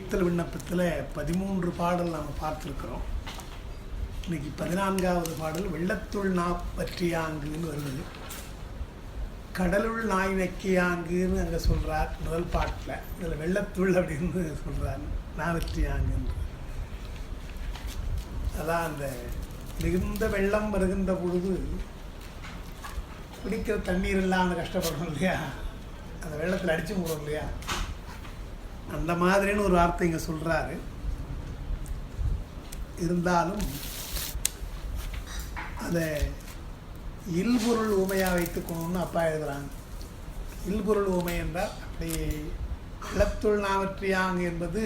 உய்த்தல் விண்ணப்பத்தில் 13 பாடல் நாம் பார்த்துருக்குறோம். இன்றைக்கி 14வது பாடல் வெள்ளத்துள் பற்றியாங்குன்னு வருது. கடலுள் நாய் நக்கியாங்குன்னு அங்கே சொல்கிறார் முதல் பாட்டில். இதில் வெள்ளத்துள் அப்படின்னு சொல்கிறார் நாவற்றியாங்குன்னு. அதான் அந்த மிகுந்த வெள்ளம் வருகின்ற பொழுது குடிக்கிற தண்ணீர் இல்லாமல் கஷ்டப்படணும் இல்லையா, அந்த வெள்ளத்தில் அடித்து போடும் இல்லையா, அந்த மாதிரின்னு ஒரு வார்த்தை இங்கே சொல்கிறாரு. இருந்தாலும் அதை இல்பொருள் ஊமையாக வைத்துக்கணும்னு அப்பா எழுதுகிறாங்க. இல்பொருள் ஊமை என்றால் அப்படி வெள்ளத்துள் நாவற்றியாங்க என்பது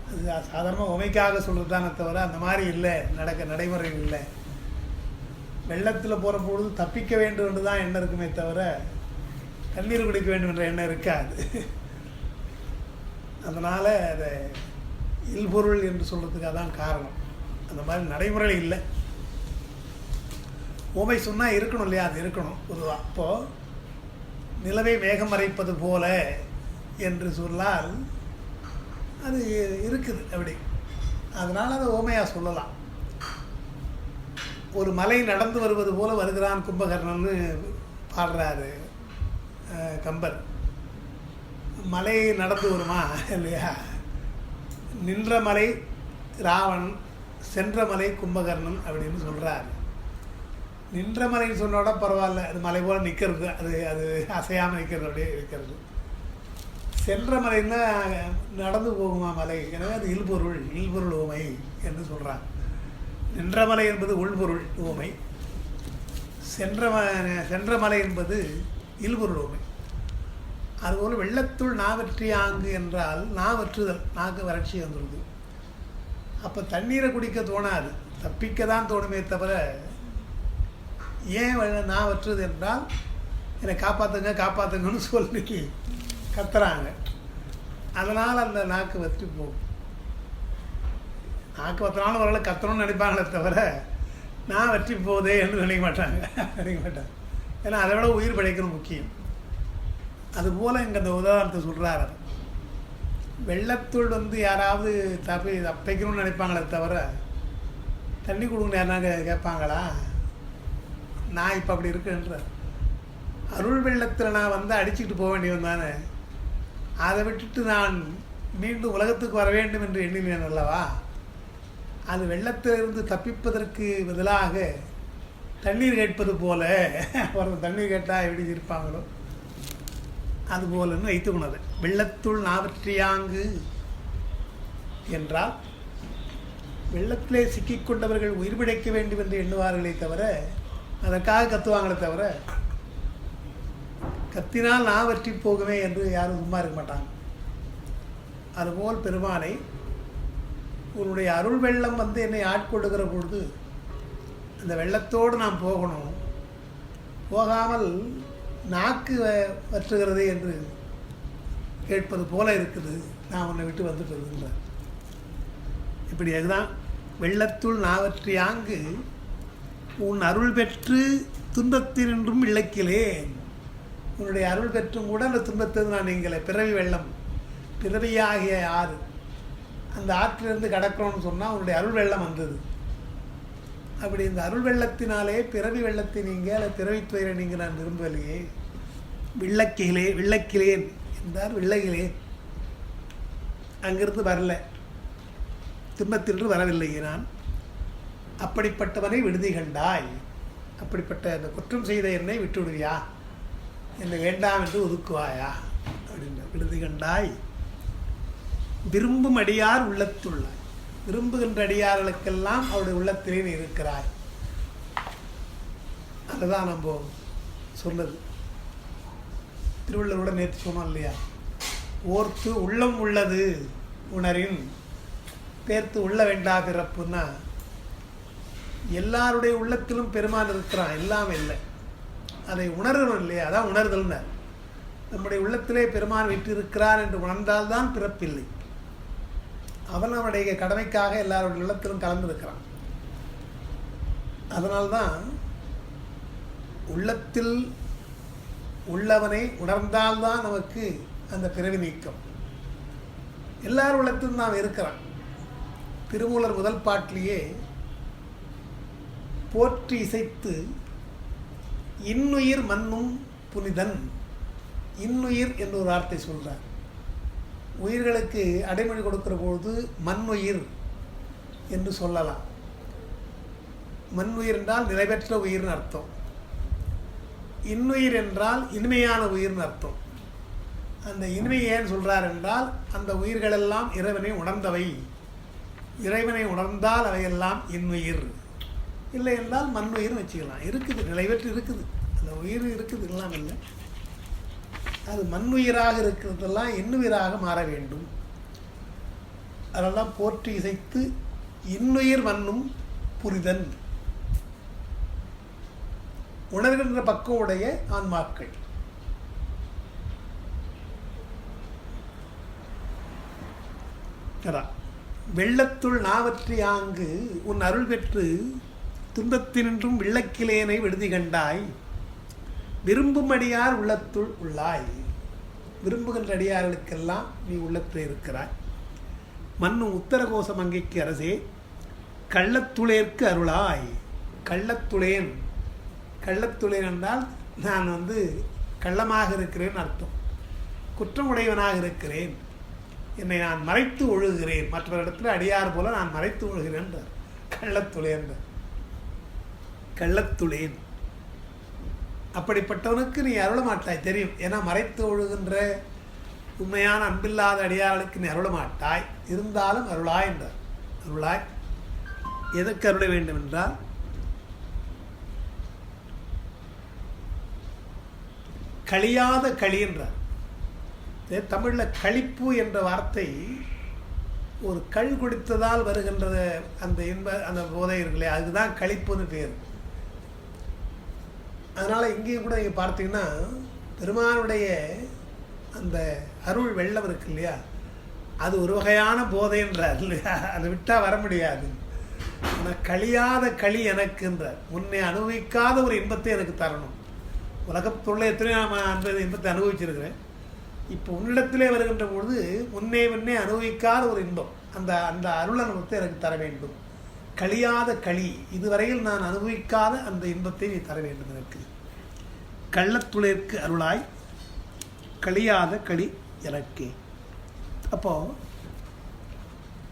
அது சாதாரணமாக உமைக்காக சொல்கிறது தானே தவிர அந்த மாதிரி இல்லை, நடைமுறையில் இல்லை. வெள்ளத்தில் போகிற பொழுது தப்பிக்க வேண்டும் என்று தான் எண்ணம் இருக்குமே தவிர தண்ணீர் குடிக்க வேண்டும் என்ற எண்ணம் இருக்காது. அதனால் அதை இல்பொருள் என்று சொல்கிறதுக்கு அதான் காரணம். அந்த மாதிரி நடைமுறையில் இல்லை. ஓமை சொன்னால் இருக்கணும் இல்லையா, அது இருக்கணும் பொதுவாக. அப்போது நிலவை மேகம் மறைப்பது போல என்று சொன்னால் அது இருக்குது அப்படி. அதனால் அதை ஓமையாக சொல்லலாம். ஒரு மலை நடந்து வருவது போல வருகிறான் கும்பகர்ணன்னு பாடுறாரு கம்பர். மலை நடந்து வருமா இல்லையா? நின்ற மலை ராவணன், சென்ற மலை கும்பகர்ணன் அப்படின்னு சொல்கிறாரு. நின்ற மலைன்னு சொன்னோட பரவாயில்ல, அது மலை போல் நிற்கிறது, அது அசையாமல் நிற்கிறது, அப்படியே இருக்கிறது. சென்ற மலைன்னா நடந்து போகுமா மலை, எனவே அது இல்பொருள் ஊமை என்று சொல்கிறாங்க. நின்ற மலை என்பது உள்பொருள் ஊமை, சென்ற மலை என்பது இல்பொருள் ஊமை. அதுபோல் வெள்ளத்துள் நாவற்றியாங்கு என்றால் நாவற்றுதல், நாக்கு வறட்சி வந்துடுது. அப்போ தண்ணீரை குடிக்க தோணாது, தப்பிக்க தான் தோணுமே தவிர. ஏன் நாவற்றுது என்றால் என்னை காப்பாற்றுங்கன்னு சொல்லி கத்துறாங்க. அதனால் அந்த நாக்கு வற்றி போகும். நாக்கு வத்தினாலும் வரல கத்தணும்னு நினைப்பாங்களே தவிர நான் வற்றி போதே என்று நினைக்க மாட்டாங்க. ஏன்னா அதை விட உயிர் பிழைக்கணும் முக்கியம். அதுபோல் இங்கே அந்த உதாரணத்தை சொல்கிறார். வெள்ளத்துள் யாராவது தப்பிக்கணும்னு நினைப்பாங்களே தவிர தண்ணி கொடுங்க யாருனாங்க கேட்பாங்களா? நான் இப்போ அப்படி இருக்குன்ற அருள் வெள்ளத்தில் நான் அடிச்சுக்கிட்டு போக வேண்டியவன் தானே. அதை விட்டுட்டு நான் மீண்டும் உலகத்துக்கு வர வேண்டும் என்று எண்ணினேன் அல்லவா. அது வெள்ளத்திலிருந்து தப்பிப்பதற்கு பதிலாக தண்ணீர் கேட்பது போல தண்ணீர் கேட்டால் எப்படி இருப்பாங்களோ அதுபோலன்னு வைத்துக்கொண்டது. வெள்ளத்துள் நாவற்றியாங்கு என்றால் வெள்ளத்திலே சிக்கிக்கொண்டவர்கள் உயிர் பிழைக்க வேண்டும் என்று எண்ணுவார்களே தவிர அதற்காக கத்துவாங்களே தவிர கத்தினால் நாவற்றி போகுமே என்று யாரும் சும்மா இருக்க மாட்டாங்க. அதுபோல் பெருமானை உன்னுடைய அருள் வெள்ளம் என்னை ஆட்கொள்ளுகிற பொழுது அந்த வெள்ளத்தோடு நான் போகணும், போகாமல் நாக்கு வற்றுகிறது என்று கேட்பது போல இருக்குது, நான் உன்னை விட்டு வந்துட்டு வருகின்றார். இப்படி அதுதான் வெள்ளத்துள் நாவற்றியாங்கு உன் அருள் பெற்று துன்பத்தினின்றும் இழைக்கிலேன். உன்னுடைய அருள் பெற்றும் கூட அந்த துன்பத்திலிருந்து நான் நீங்களே. பிறவி வெள்ளம், பிறவியாகிய ஆறு, அந்த ஆற்றிலிருந்து கடக்கிறோன்னு சொன்னால் உன்னுடைய அருள் வெள்ளம் வந்தது. அப்படி இந்த அருள் வெள்ளத்தினாலே பிறவி வெள்ளத்தை நீங்கள் பிறவித்துயரை நீங்கள் நான் விரும்பலையே. விள்ளக்கிலேன் என்றார். விள்ளகிலே அங்கிருந்து வரல, துன்பத்தின்று வரவில்லையே நான். அப்படிப்பட்டவனை விடுதி கண்டாய், அப்படிப்பட்ட அந்த குற்றம் செய்த என்னை விட்டுவிடுவியா, என்னை வேண்டாம் என்று ஒதுக்குவாயா அப்படின்ற. விடுதி கண்டாய் விரும்பும் அடியார் உள்ளத்துள்ளாய், விரும்புகின்ற அடியார்களுக்கெல்லாம் அவருடைய உள்ளத்திலே நீ இருக்கிறாய். அதுதான் நம்ம சொன்னது. திருவள்ளுவரோட நேற்று சொன்னோம் இல்லையா, ஓர்த்து உள்ளம் உள்ளது உணரின் பேர்த்து உள்ள வேண்டா பிறப்புன்னா எல்லாருடைய உள்ளத்திலும் பெருமான் இருக்கிறான், எல்லாமே இல்லை. அதை உணரணும் இல்லையா, அதான் உணர்தல்னு. நம்முடைய உள்ளத்திலே பெருமான் விட்டிருக்கிறான் என்று உணர்ந்தால்தான் பிறப்பில்லை. அவன் அவனுடைய கடமைக்காக எல்லாருடைய உள்ளத்திலும் கலந்திருக்கிறான். அதனால்தான் உள்ளத்தில் உள்ளவனை உணர்ந்தால்தான் நமக்கு அந்த பிறவி நீக்கம். எல்லார் உள்ளத்திலும் நாம் இருக்கிறான். திருமூலர் முதல் பாட்டிலேயே போற்றி இசைத்து இன்னுயிர் மன்னும் புனிதன், இன்னுயிர் என்று ஒரு வார்த்தை சொல்கிறார். உயிர்களுக்கு அடைமொழி கொடுக்கிற பொழுது மண்ணுயிர் என்று சொல்லலாம். மண்ணுயிர் என்றால் நிறைவேற்ற உயிர்னு அர்த்தம். இன்னுயிர் என்றால் இனிமையான உயிர்னு அர்த்தம். அந்த இனிமை ஏன் சொல்கிறார் என்றால், அந்த உயிர்களெல்லாம் இறைவனை உணர்ந்தவை. இறைவனை உணர்ந்தால் அவையெல்லாம் இன்னுயிர், இல்லை என்றால் மண்ணுயிர்னு வச்சுக்கலாம். இருக்குது, நிலைபெற்று இருக்குது, அந்த உயிர் இருக்குது, எல்லாம் இல்லை. அது மண்ணுயிராக இருக்கிறதெல்லாம் இன்னுயிராக மாற வேண்டும். அதெல்லாம் போற்றி இசைத்து இன்னுயிர் மன்னும் புரிதன், உணர்கின்ற பக்கம் உடைய ஆன்மாக்கள். வெள்ளத்துள் நாவற்றி ஆங்கு உன் அருள் பெற்று துன்பத்தினின்றும் விள்ளக்கிலேனை விடுதி கண்டாய், விரும்பும் அடியார் உள்ளத்துள் உள்ளாய். விரும்புகின்ற அடியார்களுக்கெல்லாம் நீ உள்ளத்தில் இருக்கிறாய். மன்னும் உத்தரகோசம் அங்கைக்கு அரசே கள்ளத்துளேற்கு அருளாய். கள்ளத்துளேன், கள்ளத்துளேன் என்றால் நான் கள்ளமாக இருக்கிறேன் அர்த்தம். குற்றமுடையவனாக இருக்கிறேன், என்னை நான் மறைத்து ஒழுகிறேன், மற்றவரிடத்தில் அடியார் போல நான் மறைத்து ஒழுகிறேன். கள்ளத்துளேன், கள்ளத்துளேன். அப்படிப்பட்டவனுக்கு நீ அருள மாட்டாய், தெரியும். ஏன்னா மறைத்து ஒழுகின்ற உண்மையான அன்பில்லாத அடியார்களுக்கு நீ அருள மாட்டாய். இருந்தாலும் அருளாய் என்றார். அருளாய் எதற்கு அருள வேண்டும் என்றால், கழியாத களி என்றார். தமிழில் களிப்பு என்ற வார்த்தை ஒரு கள் குடித்ததால் வருகின்றது அந்த அந்த போதை இருக்குல்லையே, அதுதான் களிப்புன்னு பேர். அதனால் இங்கேயும் கூட நீங்கள் பார்த்தீங்கன்னா பெருமானுடைய அந்த அருள் வெள்ளம் இருக்கு இல்லையா, அது ஒரு வகையான போதைன்றார் இல்லையா, அதை விட்டால் வர முடியாது. ஆனால் கழியாத களி எனக்குன்றார். முன்னே அனுபவிக்காத ஒரு இன்பத்தை எனக்கு தரணும். உலகத்துள்ள எத்தனையோ நான் அந்த இன்பத்தை அனுபவிச்சிருக்கிறேன். இப்போ உன்னிடத்திலே வருகின்ற பொழுது முன்னே அனுபவிக்காத ஒரு இன்பம், அந்த அந்த அருள் அனுபவத்தை எனக்கு தர வேண்டும். கழியாத களி, இதுவரையில் நான் அனுபவிக்காத அந்த இன்பத்தை நீ தர வேண்டும் எனக்கு. கள்ளத்துளேற்கு அருளாய் கழியாத களி எனக்கு. அப்போ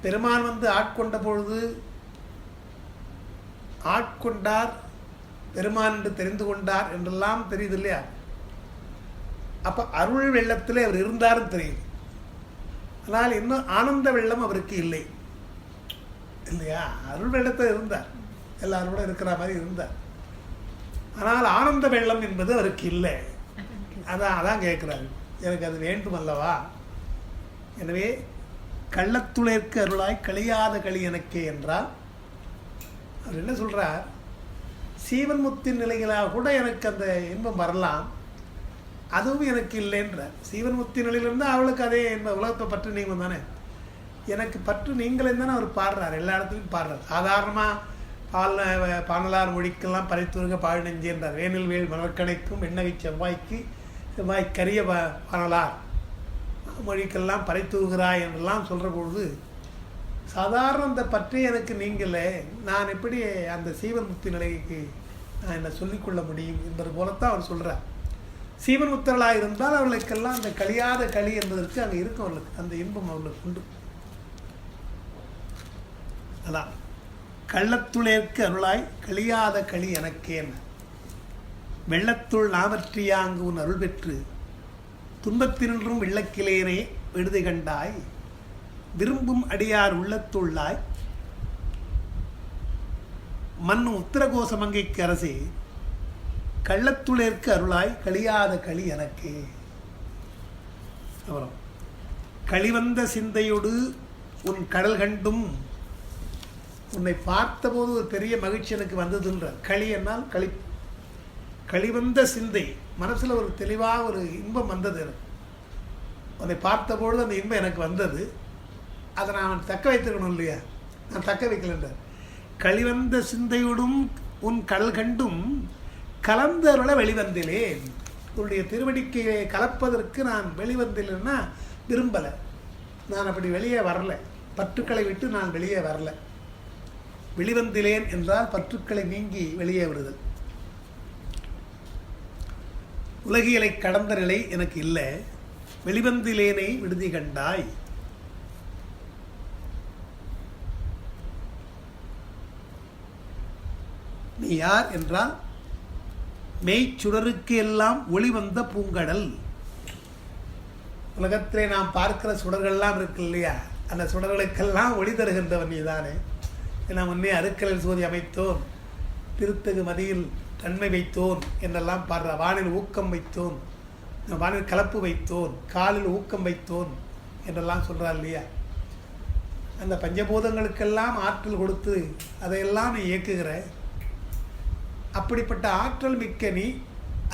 பெருமான் ஆட்கொண்ட பொழுது ஆட்கொண்டார், பெருமான் என்று தெரிந்து கொண்டார் என்றெல்லாம் தெரியுது இல்லையா. அப்போ அருள் வெள்ளத்தில் அவர் இருந்தாரும் தெரியுது. ஆனால் இன்னும் ஆனந்த வெள்ளம் அவருக்கு இல்லை இல்லையா. அருள் வெள்ளத்தில் இருந்தார், எல்லாரும் கூட இருக்கிற மாதிரி இருந்தார். ஆனால் ஆனந்த வெள்ளம் என்பது அவருக்கு இல்லை. அதான் கேட்குறாரு, எனக்கு அது வேண்டும் அல்லவா. எனவே கள்ளத்துளேற்கு அருளாய் கழியாத களி எனக்கே என்றால் அவர் என்ன சொல்கிறார், சீவன் முத்தின் நிலைகளாக கூட எனக்கு அந்த இன்பம் வரலாம், அதுவும் எனக்கு இல்லைன்றார். சீவன் முத்தி நிலையிலிருந்து அவளுக்கு அதே இன்பம், உலகத்தை பற்று நீங்களும் தானே, எனக்கு பற்று நீங்களே தானே அவர் பாடுறார், எல்லா இடத்துலையும் பாடுறார். சாதாரணமாக பானலார் மொழிக்கெல்லாம் பறைத்துருக பாழ் நெஞ்சு என்றார். வேனில் வேல் மலர்கணைக்கும் வெண்ணகை செவ்வாய்க்கு செவ்வாய் கரிய பானலார் மொழிக்கெல்லாம் பறைத்துருகிறாய் என்றெல்லாம் சொல்கிற பொழுது, சாதாரண அந்த பற்றி எனக்கு நீங்களே, நான் எப்படி அந்த சீவன் முக்தி நிலைக்கு நான் என்ன சொல்லிக்கொள்ள முடியும் என்பது போலத்தான் அவர் சொல்கிறார். சீவன் முத்தர்களாக இருந்தால் அவர்களுக்கெல்லாம் அந்த கழியாத களி என்பதற்கு அங்கே இருக்கும், அவர்களுக்கு அந்த இன்பம் அவர்களுக்கு உண்டு. அதான் கள்ளத்துளேற்கு அருளாய் கழியாத களி எனக்கேன். வெள்ளத்துள் நாமற்றியாங்கு உன் அருள் பெற்று துன்பத்தினின்றும் வெள்ளக்கிலேனே விடுதி கண்டாய், விரும்பும் அடியார் உள்ளத்துள்ளாய், மன்னும் உத்தரகோசமங்கைக்கு அரசே கள்ளத்துளேற்கு அருளாய் கழியாத களி எனக்கே. அப்புறம் களிவந்த சிந்தையோடு உன் கடல் கண்டும், உன்னை பார்த்தபோது ஒரு பெரிய மகிழ்ச்சி எனக்கு வந்ததுன்ற. களி என்னால் களிவந்த சிந்தை, மனசில் ஒரு தெளிவாக ஒரு இன்பம் வந்தது எனக்கு. உன்னை பார்த்தபொழுது அந்த இன்பம் எனக்கு வந்தது, அதை நான் தக்க வைத்துக்கணும் இல்லையா, நான் தக்க வைக்கலன்றார். களிவந்த சிந்தையோடும் உன் கடல் கண்டும் கலந்தருள வெளிவந்திலேன். உன்னுடைய திருவடிக்கு கலப்பதற்கு நான் வெளிவந்தில்லைன்னா விரும்பலை. நான் அப்படி வெளியே வரல, பற்றுக்களை விட்டு நான் வெளியே வரல. வெளிவந்திலேன் என்றால் பற்றுக்களை நீங்கி வெளியே விடுதல். உலகியலை கடந்த நிலை எனக்கு இல்லை. வெளிவந்திலேனை விடுதி கண்டாய். நீ யார் என்றால் மெய்ச்சுடருக்கு எல்லாம் ஒளி வந்த பூங்கடல். உலகத்திலே நாம் பார்க்கிற சுடர்கள்லாம் இருக்கு இல்லையா, அந்த சுடர்களுக்கெல்லாம் ஒளி தருகின்றவன் நீதானே. ஏன்னா முன்னே அருக்கலில் சோதி அமைத்தோன், திருத்தகு மதியில் தன்மை வைத்தோன் என்றெல்லாம் பாடுற. வானில் ஊக்கம் வைத்தோன், வானில் கலப்பு வைத்தோன், காலில் ஊக்கம் வைத்தோன் என்றெல்லாம் சொல்கிறார் இல்லையா. அந்த பஞ்சபூதங்களுக்கெல்லாம் ஆற்றல் கொடுத்து அதையெல்லாம் நீ இயக்குகிற. அப்படிப்பட்ட ஆற்றல் மிக்க நீ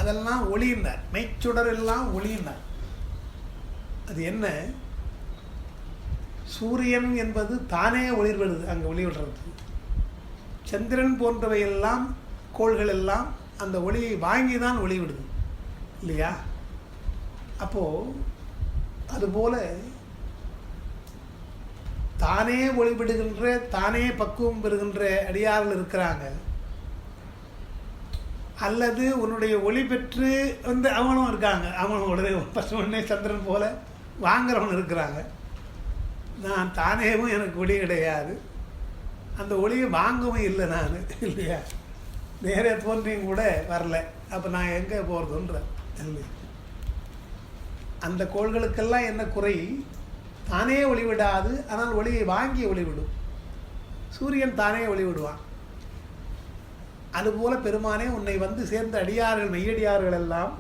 அதெல்லாம் ஒளியினார், மெய்ச்சுடர் எல்லாம் ஒளியினார். அது என்ன? சூரியன் என்பது தானே ஒளிர்விடுது, அங்கே ஒளி விடுறது. சந்திரன் போன்றவையெல்லாம் கோள்கள் எல்லாம் அந்த ஒளியை வாங்கி தான் ஒளி விடுது இல்லையா. அப்போது அதுபோல் தானே ஒளிவிடுகின்ற, தானே பக்குவம் பெறுகின்ற அடியார்கள் இருக்கிறாங்க. அல்லது உன்னுடைய ஒளி பெற்று வந்து அவனும் இருக்காங்க. அவனும் உடனே சந்திரன் போல வாங்குறவன் இருக்கிறாங்க. நான் தானேவும் எனக்கு ஒளி கிடையாது, அந்த ஒளியை வாங்கவும் இல்லை நான் இல்லையா. நேரே தோன்றியும் கூட வரல. அப்போ நான் எங்கே போகிறதுன்ற இல்லையா. அந்த கோள்களுக்கெல்லாம் என்ன குறை? தானே ஒளிவிடாது, ஆனால் ஒளியை வாங்கி ஒளிவிடும். சூரியன் தானே ஒளிவிடுவான். அதுபோல பெருமானே உன்னை வந்து சேர்ந்த அடியார்கள், மெய்யடியார்கள் எல்லாம்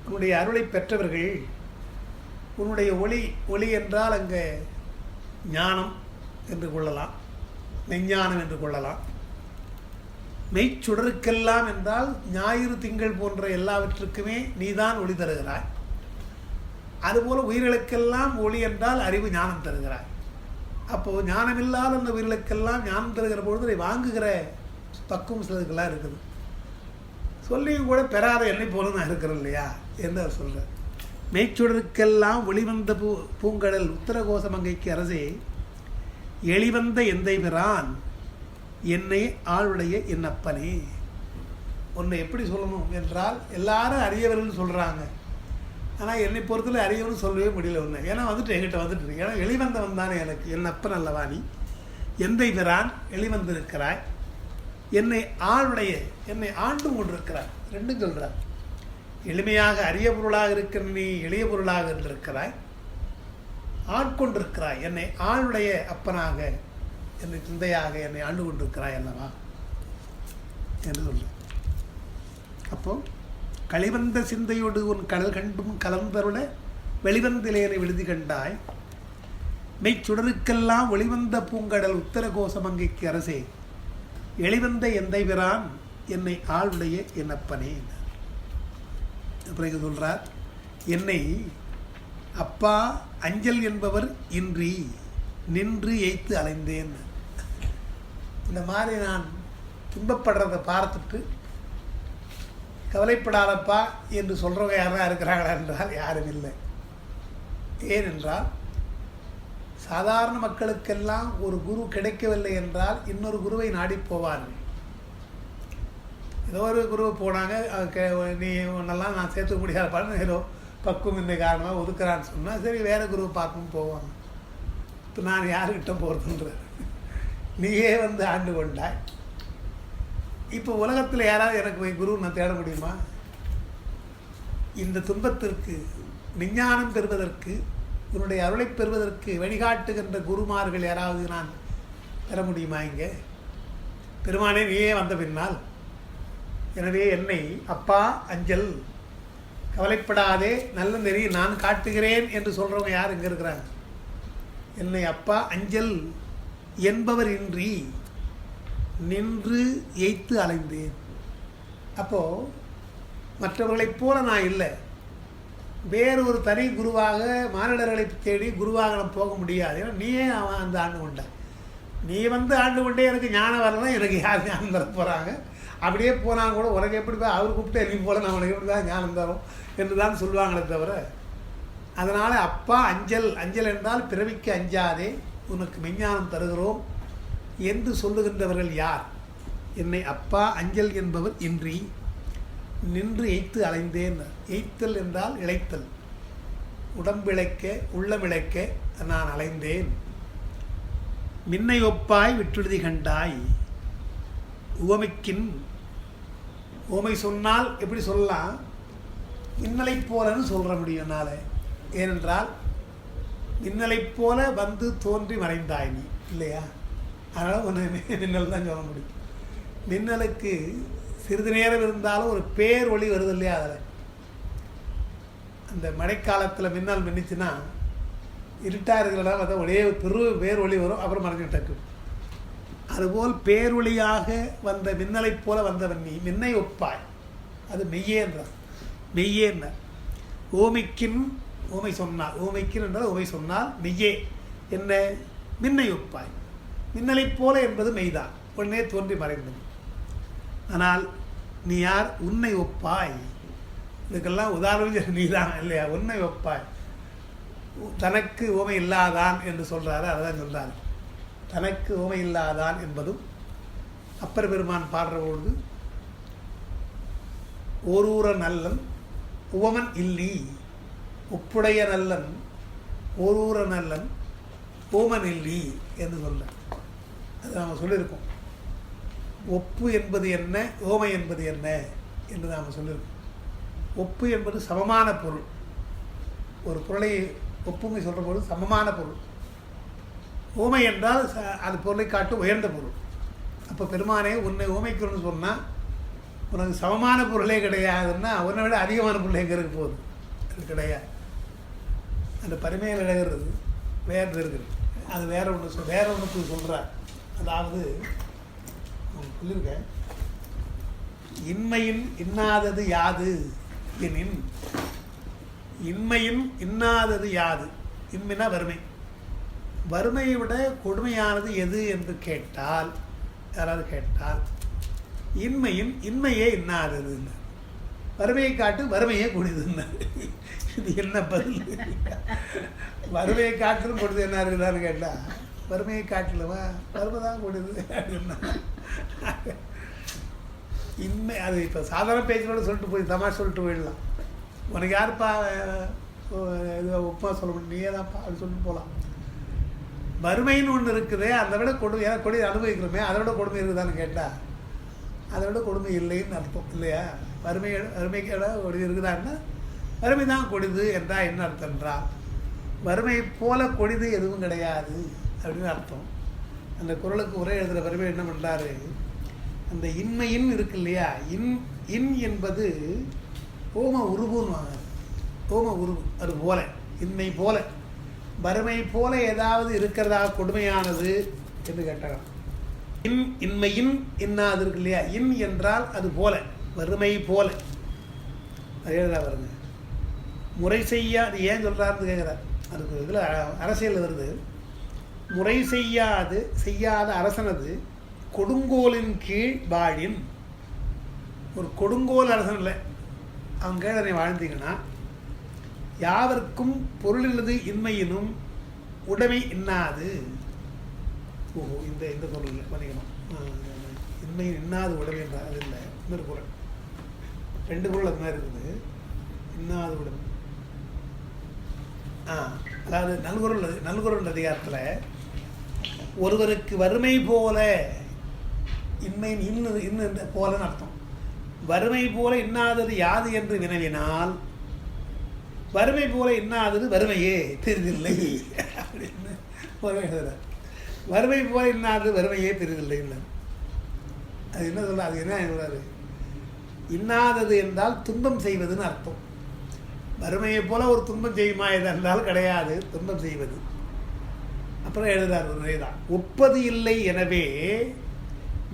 உன்னுடைய அருளை பெற்றவர்கள். உன்னுடைய ஒளி என்றால் அங்கே ஞானம் என்று கொள்ளலாம், மெஞ்ஞானம் என்று கொள்ளலாம். மெய்ச்சுடருக்கெல்லாம் என்றால் ஞாயிறு திங்கள் போன்ற எல்லாவற்றுக்குமே நீதான் ஒளி தருகிறாய். அதுபோல் உயிர்களுக்கெல்லாம் ஒளி என்றால் அறிவு ஞானம் தருகிறாய். அப்போது ஞானமில்லாத அந்த உயிர்களுக்கெல்லாம் ஞானம் தருகிற பொழுது அதை வாங்குகிற பக்குவம் சிலதுக்கெல்லாம் இருக்குது. சொல்லியும் கூட பெறாத என்னை போல நான் இருக்கிறேன் இல்லையா என்று அவர் சொல்கிறார். மெய்ச்சுடருக்கெல்லாம் ஒளிவந்த பூங்கடல் உத்தரகோச மங்கைக்கு அரசே எளிவந்த எந்தை பிரான் என்னை ஆளுடைய என் அப்பனே. ஒன்றை எப்படி சொல்லணும் என்றால் எல்லாரும் அறியவர்கள் சொல்கிறாங்க, ஆனால் என்னை பொறுத்தல அறியவன்னு சொல்லவே முடியல ஒன்று. ஏன்னா வந்துட்டு என்கிட்ட வந்துட்டு, ஏன்னா எளிவந்தவன் தானே எனக்கு, என் அப்பன் அல்லவா நீ. எந்தை பிரான் எளிவந்திருக்கிறாய், என்னை ஆளுடைய, என்னை ஆண்டு கொண்டிருக்கிறார். ரெண்டும் சொல்கிறார். எளிமையாக அரிய பொருளாக இருக்கிற நீ எளிய பொருளாக இருந்திருக்கிறாய், ஆட்கொண்டிருக்கிறாய். என்னை ஆளுடைய அப்பனாக, என்னை சிந்தையாக என்னை ஆண்டு கொண்டிருக்கிறாய் அல்லவா என்று சொல்ற. அப்போ களிவந்த சிந்தையோடு உன் கடல் கண்டும் கலந்தருள வெளிவந்திலேனை விழுதி கண்டாய். மெய்ச்சுடருக்கெல்லாம் ஒளிவந்த பூங்கடல் உத்தர கோசமங்கைக்கு அரசே எளிவந்த எந்தை பிரான் என்னை ஆளுடைய என் அப்பனே. அப்புறம் சொல்கிறார், என்னை அப்பா அஞ்சல் என்பவர் இன்றி நின்று எய்த்து அலைந்தேன். இந்த மாதிரி நான் துன்பப்படுறதை பார்த்துட்டு கவலைப்படாதப்பா என்று சொல்கிறவங்க யாரா இருக்கிறாங்களா என்றால் யாரும் இல்லை. ஏனென்றால் சாதாரண மக்களுக்கெல்லாம் ஒரு குரு கிடைக்கவில்லை என்றால் இன்னொரு குருவை நாடி போவார்கள். ஏதோ ஒரு குரு போனாங்க, நீ ஒன்றெல்லாம் நான் சேர்த்துக்க முடியாத ஏதோ பக்குவம் இந்த காரணமாக ஒதுக்குறான்னு சொன்னால் சரி வேறு குருவை பார்க்கணும் போவாங்க. இப்போ நான் யாருக்கிட்ட போகிறதுன்ற, நீயே வந்து ஆண்டு கொண்டாய். இப்போ உலகத்தில் யாராவது எனக்கு போய் குரு நான் தேட முடியுமா? இந்த துன்பத்திற்கு விஞ்ஞானம் பெறுவதற்கு, உன்னுடைய அருளை பெறுவதற்கு வழிகாட்டுகின்ற குருமார்கள் யாராவது நான் பெற முடியுமா? இங்கே பெருமானே நீயே வந்த பின்னால். எனவே என்னை அப்பா அஞ்சல், கவலைப்படாதே, நல்ல நெறி நான் காட்டுகிறேன் என்று சொல்கிறவங்க யார் இங்கே இருக்கிறாங்க? என்னை அப்பா அஞ்சல் என்பவர் இன்றி நின்று எய்த்து அலைந்தேன். அப்போது மற்றவர்களைப் போல நான் இல்லை. வேறு ஒரு தனி குருவாக மானிடர்களை தேடி குருவாக நான் போக முடியாது. ஏன்னா நீயே அவன் அந்த ஆண்டு கொண்ட, நீ வந்து ஆண்டு கொண்டே எனக்கு ஞானம் வரலாம், எனக்கு யார் ஞானம் தர போகிறாங்க? அப்படியே போனால் கூட உனக்கு எப்படி அவர் கூப்பிட்டு நீ போல நான் உனக்கு எப்படி தான் ஞானம் தரும் என்று தான் சொல்லுவாங்களே தவிர அதனால் அப்பா அஞ்சல், அஞ்சல் என்றால் பிறவிக்கு அஞ்சாதே, உனக்கு மெஞ்ஞானம் தருகிறோம் என்று சொல்லுகின்றவர்கள் யார்? என்னை அப்பா அஞ்சல் என்பவர் இன்றி நின்று எய்த்து அலைந்தேன். எய்த்தல் என்றால் இளைத்தல், உடம்பிழைக்க உள்ளமிழைக்க நான் அலைந்தேன். மின்னை ஒப்பாய் விட்டுழுதி கண்டாய். உவமைக்கின், உவமை சொன்னால் எப்படி சொல்லலாம்? மின்னலை போலன்னு சொல்ல முடியும் என்னால். ஏனென்றால் மின்னலைப் போல வந்து தோன்றி மறைந்தாய் நீ, இல்லையா? அதனால் ஒன்று மின்னல் தான் சொல்ல முடியும். மின்னலுக்கு சிறிது நேரம் இருந்தாலும் ஒரு பேர் ஒளி வருது இல்லையா? அதில் அந்த மழைக்காலத்தில் மின்னல் மின்னிச்சுன்னா இருட்டாக இருக்கிறதா பார்த்தா ஒரே பேர் ஒளி வரும், அப்புறம் மறைஞ்சிட்டு. அதுபோல் பேரொளியாக வந்த மின்னலைப் போல வந்தவன் நீ. மின்னை ஒப்பாய், அது மெய்யேன்றார். மெய்யேன்ன ஓமைக்கின், ஓமை சொன்னால், ஓமைக்கின் என்றால் ஓமை சொன்னால் மெய்யே என்ன? மின்னை ஒப்பாய். மின்னலைப் போல என்பது மெய்தான், உடனே தோன்றி மறைந்தது. ஆனால் நீ யார்? உன்னை ஒப்பாய். இதுக்கெல்லாம் உதாரணம் நீ தான், இல்லையா? உன்னை ஒப்பாய். தனக்கு ஓமை இல்லாதான் என்று சொல்கிறாரு, அதான் சொல்கிறாரு. தனக்கு ஓமை இல்லாதான் என்பதும் அப்பர் பெருமான் பாடுற பொழுது ஓரூர நல்லன் உவமன் இல்லி ஒப்புடைய நல்லன் ஓரூர நல்லன் ஓமன் இல்லி என்று சொல்ல. அது நாம் சொல்லியிருக்கோம். ஒப்பு என்பது என்ன, ஓமை என்பது என்ன என்று நாம் சொல்லியிருக்கோம். ஒப்பு என்பது சமமான பொருள். ஒரு பொருளை ஒப்புமை சொல்கிற பொருள் சமமான பொருள். ஓமை என்றால் அது பொருளை காட்டும் உயர்ந்த பொருள். அப்போ பெருமானே உன்னை ஓமைக்கணும்னு சொன்னால் உனக்கு சமமான பொருளே கிடையாதுன்னா உன்னை விட அதிகமான பொருள் எங்கே இருக்க போகுது? அது கிடையாது. அந்த பரிமையில் எழுகிறது வேறு இருக்குது. அது வேற ஒன்றுக்கு சொல்கிறார். அதாவது சொல்லியிருக்கேன், இன்மையின் இன்னாதது யாது எனின். இன்மையின் இன்னாதது யாது? இன்மைனா வறுமை. வறுமையை விட கொடுமையானது எது என்று கேட்டால், யாராவது கேட்டால், இன்மையின் இன்மையே இன்னாதது. வறுமையை காட்டு வறுமையே கொடிதுன்னு. இது என்ன பதில்? வறுமையை காட்டிலும் கொடுது என்ன இருக்குதான்னு கேட்டால், வறுமையை காட்டிலவா வறுமை தான் கொடுது அப்படின்னா இன்மை. அது இப்போ சாதாரண பேச்சோடு சொல்லிட்டு போய் தமாஷ் சொல்லிட்டு போயிடலாம். உனக்கு யாருப்பா இது உப்புமா சொல்ல முடியும், நீயே தான்ப்பா அப்படி சொல்லிட்டு போகலாம். வறுமைன்னு ஒன்று இருக்குது, அதை விட கொடுமை, ஏன்னா கொடி அனுபவிக்கிறோமே, அதை விட கொடுமை இருக்குதான்னு கேட்டால் அதை விட கொடுமை இல்லைன்னு அர்த்தம், இல்லையா? வறுமைக்கு கொடி இருக்குதான்னா வறுமை தான் கொடிது என்றால் என்ன அர்த்தம் என்றால் வறுமை போல கொடிது எதுவும் கிடையாது அப்படின்னு அர்த்தம். அந்த குறளுக்கு உரை எழுதுகிற வறுமை என்ன பண்ணுறாரு? அந்த இன்மையின் இருக்கு இல்லையா, இன் என்பது ஓம உருவுன்னு வாங்க. ஓம உருவு அது போல, இன்மை போல, வறுமை போல ஏதாவது இருக்கிறதா கொடுமையானது என்று கேட்டாங்க. இன்மையின் இன்னாது இருக்கு இல்லையா, இன் என்றால் அது போல, வறுமை போல. அது எழுதா வருங்க. முறை செய்யாது ஏன் சொல்கிறாருன்னு கேட்குறார். அதுக்கு இதில் அரசியல் வருது. முறை செய்யாத அரசனது கொடுங்கோலின் கீழ் வாழின். ஒரு கொடுங்கோல் அரசன் இல்லை, அவன் கீழே நீ வாழ்ந்தீங்கன்னா யாவர்க்கும் பொருளினது இன்மையினும் உடைமை இன்னாது. ஓஹோ, இந்த பொருள் இல்லை பண்ணிக்கணும். இன்மையின் இன்னாது உடைமை என்றால் அது இல்லை. இன்னொரு பொருள், ரெண்டு பொருள் அது மாதிரி இருக்குது. இன்னாது உடைமை. அதாவது நல்குறள் அதிகாரத்தில் ஒருவருக்கு வறுமை போல, இன்மையின் இன்னும் போலன்னு அர்த்தம். வறுமை போல இன்னாதது யாது என்று வினவினால் வறுமை போல இன்னாதது வறுமையே பெரிதில்லை அப்படின்னு எழுதுறார். வறுமை போல இன்னாதது வறுமையே பெரிதில்லைன்னு அது என்ன சொல்ல? அது என்ன சொல்றாரு? இன்னாதது என்றால் துன்பம் செய்வதுன்னு அர்த்தம். வறுமையை போல ஒரு துன்பம் செய்யுமா என்றால் கிடையாது, துன்பம் செய்வது. அப்புறம் எழுதுறார் ஒரு தான், ஒப்பது இல்லை எனவே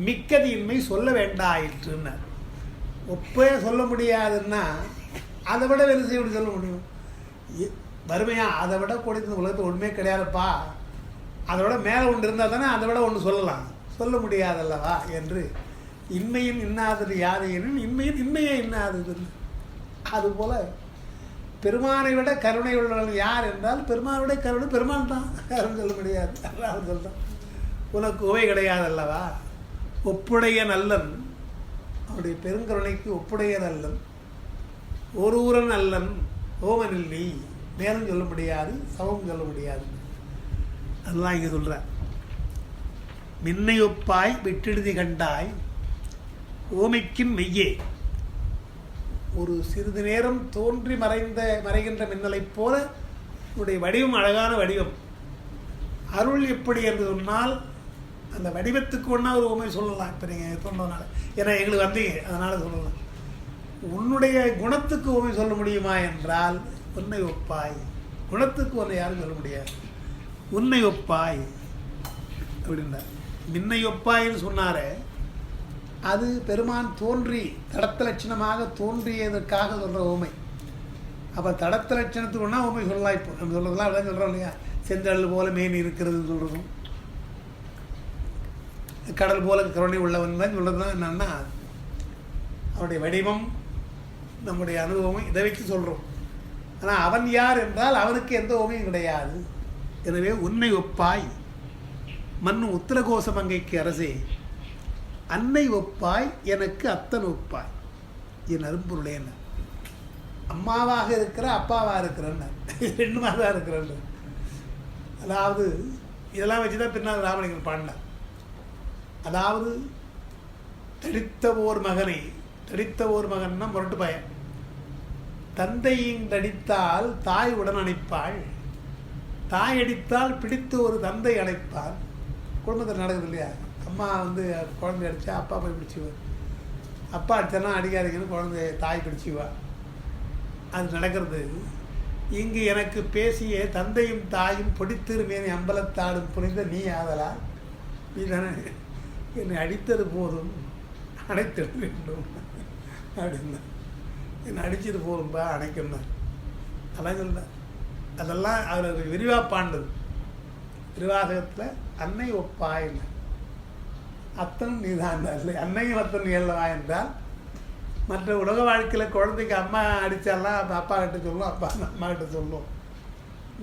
மிக்கது இன்மை சொல்ல வேண்டாயிற்றுன்னு. ஒப்பே சொல்ல முடியாதுன்னா அதை விட வேலை செய்ய சொல்ல முடியும். வறுமையா அதை விட கொடுத்த உலகத்தில் ஒன்றுமே கிடையாதுப்பா, அதை விட மேலே ஒன்று இருந்தால் தானே அதை விட ஒன்று சொல்லலாம், சொல்ல முடியாதல்லவா என்று. இன்மையின் இன்னாதது யாதையெனின் இன்மையின் இன்மையே இன்னாதது. அதுபோல் பெருமானை விட கருணை உள்ளவன் யார் என்றால் பெருமானை விட கருணை பெருமான் தான், யாரும் சொல்ல முடியாது. அவர் சொல்கிறான், உனக்கு உவை கிடையாது அல்லவா, ஒப்புடைய நல்லன், அவருடைய பெருங்கருணைக்கு ஒப்புடைய நல்லன், ஒருவரன் அல்லன் ஓமனில் நீ, மேலும் சொல்ல முடியாது, சமம் சொல்ல முடியாது. அதெல்லாம் இங்கே சொல்கிற. மின்னையொப்பாய் விட்டெழுதி கண்டாய் ஓமைக்கின் மெய்யே. ஒரு சிறிது நேரம் தோன்றி மறைகின்ற மின்னலைப் போல உன்னுடைய வடிவம் அழகான வடிவம். அருள் எப்படி என்று சொன்னால் அந்த வடிவத்துக்கு ஒன்றா ஒரு உண்மை சொல்லலாம். இப்போ நீங்கள் சொன்னதுனால, ஏன்னா எங்களுக்கு வந்தீங்க அதனால் சொல்லலாம். உன்னுடைய குணத்துக்கு உண்மை சொல்ல முடியுமா என்றால் உன்னை ஒப்பாய். குணத்துக்கு ஒன்றை யாரும் சொல்ல முடியாது. உன்னை ஒப்பாய் அப்படின்னா மின்னை ஒப்பாயின்னு சொன்னாரே, அது பெருமான் தோன்றி தடத்த லட்சணமாக தோன்றியதற்காக சொல்கிற ஊமை. அப்போ தடத்த லட்சணத்துக்கு ஒன்றா ஊமை சொல்லலாம். இப்போ நம்ம சொல்கிறதுலாம் அப்படிதான் சொல்கிறோம் இல்லையா, செந்தல் போல மேனி இருக்கிறதுன்னு சொல்கிறதும், கடல் போல கருணை உள்ளவன் தான் சொல்கிறதுலாம் என்னன்னா அவனுடைய வடிவம், நம்முடைய அனுபவம், இதை வச்சு சொல்கிறோம். ஆனால் அவன் யார் என்றால் அவனுக்கு எந்த உமையும் கிடையாது. எனவே உன்னை ஒப்பாய் மண் உத்தரகோசமங்கைக்கு அரசே, அன்னை ஒப்பாய் எனக்கு அத்தன் ஒப்பாய் என் அரும்பொருளே. என்ன அம்மாவாக இருக்கிற அப்பாவாக இருக்கிறேன்னு ரெண்டுமாக தான் இருக்கிறேன்னு. அதாவது இதெல்லாம் வச்சு தான் பின்னால் ராமலிங்கர் பாடினார். அதாவது தடித்த ஓர் மகன்னா முரட்டு பையன், தந்தையின் தடித்தால் தாய் உடன் அணைப்பாள், தாய் அடித்தால் பிடித்து ஒரு தந்தை அணைப்பாள். குடும்பத்தில் நடக்குது இல்லையா, அம்மா வந்து குழந்தை அடித்தா அப்பா போய் பிடிச்சிவார், அப்பா அடித்தானா அடிக்காதீங்கன்னு குழந்தை தாய் பிடிச்சிவா. அது நடக்கிறது. இங்கு எனக்கு பேசிய தந்தையும் தாயும் பொடித்திருமேனி அம்பலத்தாடும் புரிந்த நீ ஆதலா, நீ தானே என்னை அடித்தது போதும் அணைத்திட வேண்டும் அப்படின்னா, என்னை அடித்தது போதும்பா அணைக்கணும். அதான் சொல்ல. அதெல்லாம் அவர் விரிவாக பாண்டது. திருவாசகத்தில் அன்னை ஒப்பாயின்னு, அத்தன் நீதான் இல்லை, அன்னையும் அத்தன் நீ அல்லவா என்றால், மற்ற உலக வாழ்க்கையில் குழந்தைக்கு அம்மா அடித்தாலாம் அப்பா கிட்ட சொல்லும், அப்பா அம்மா கிட்ட சொல்லும்.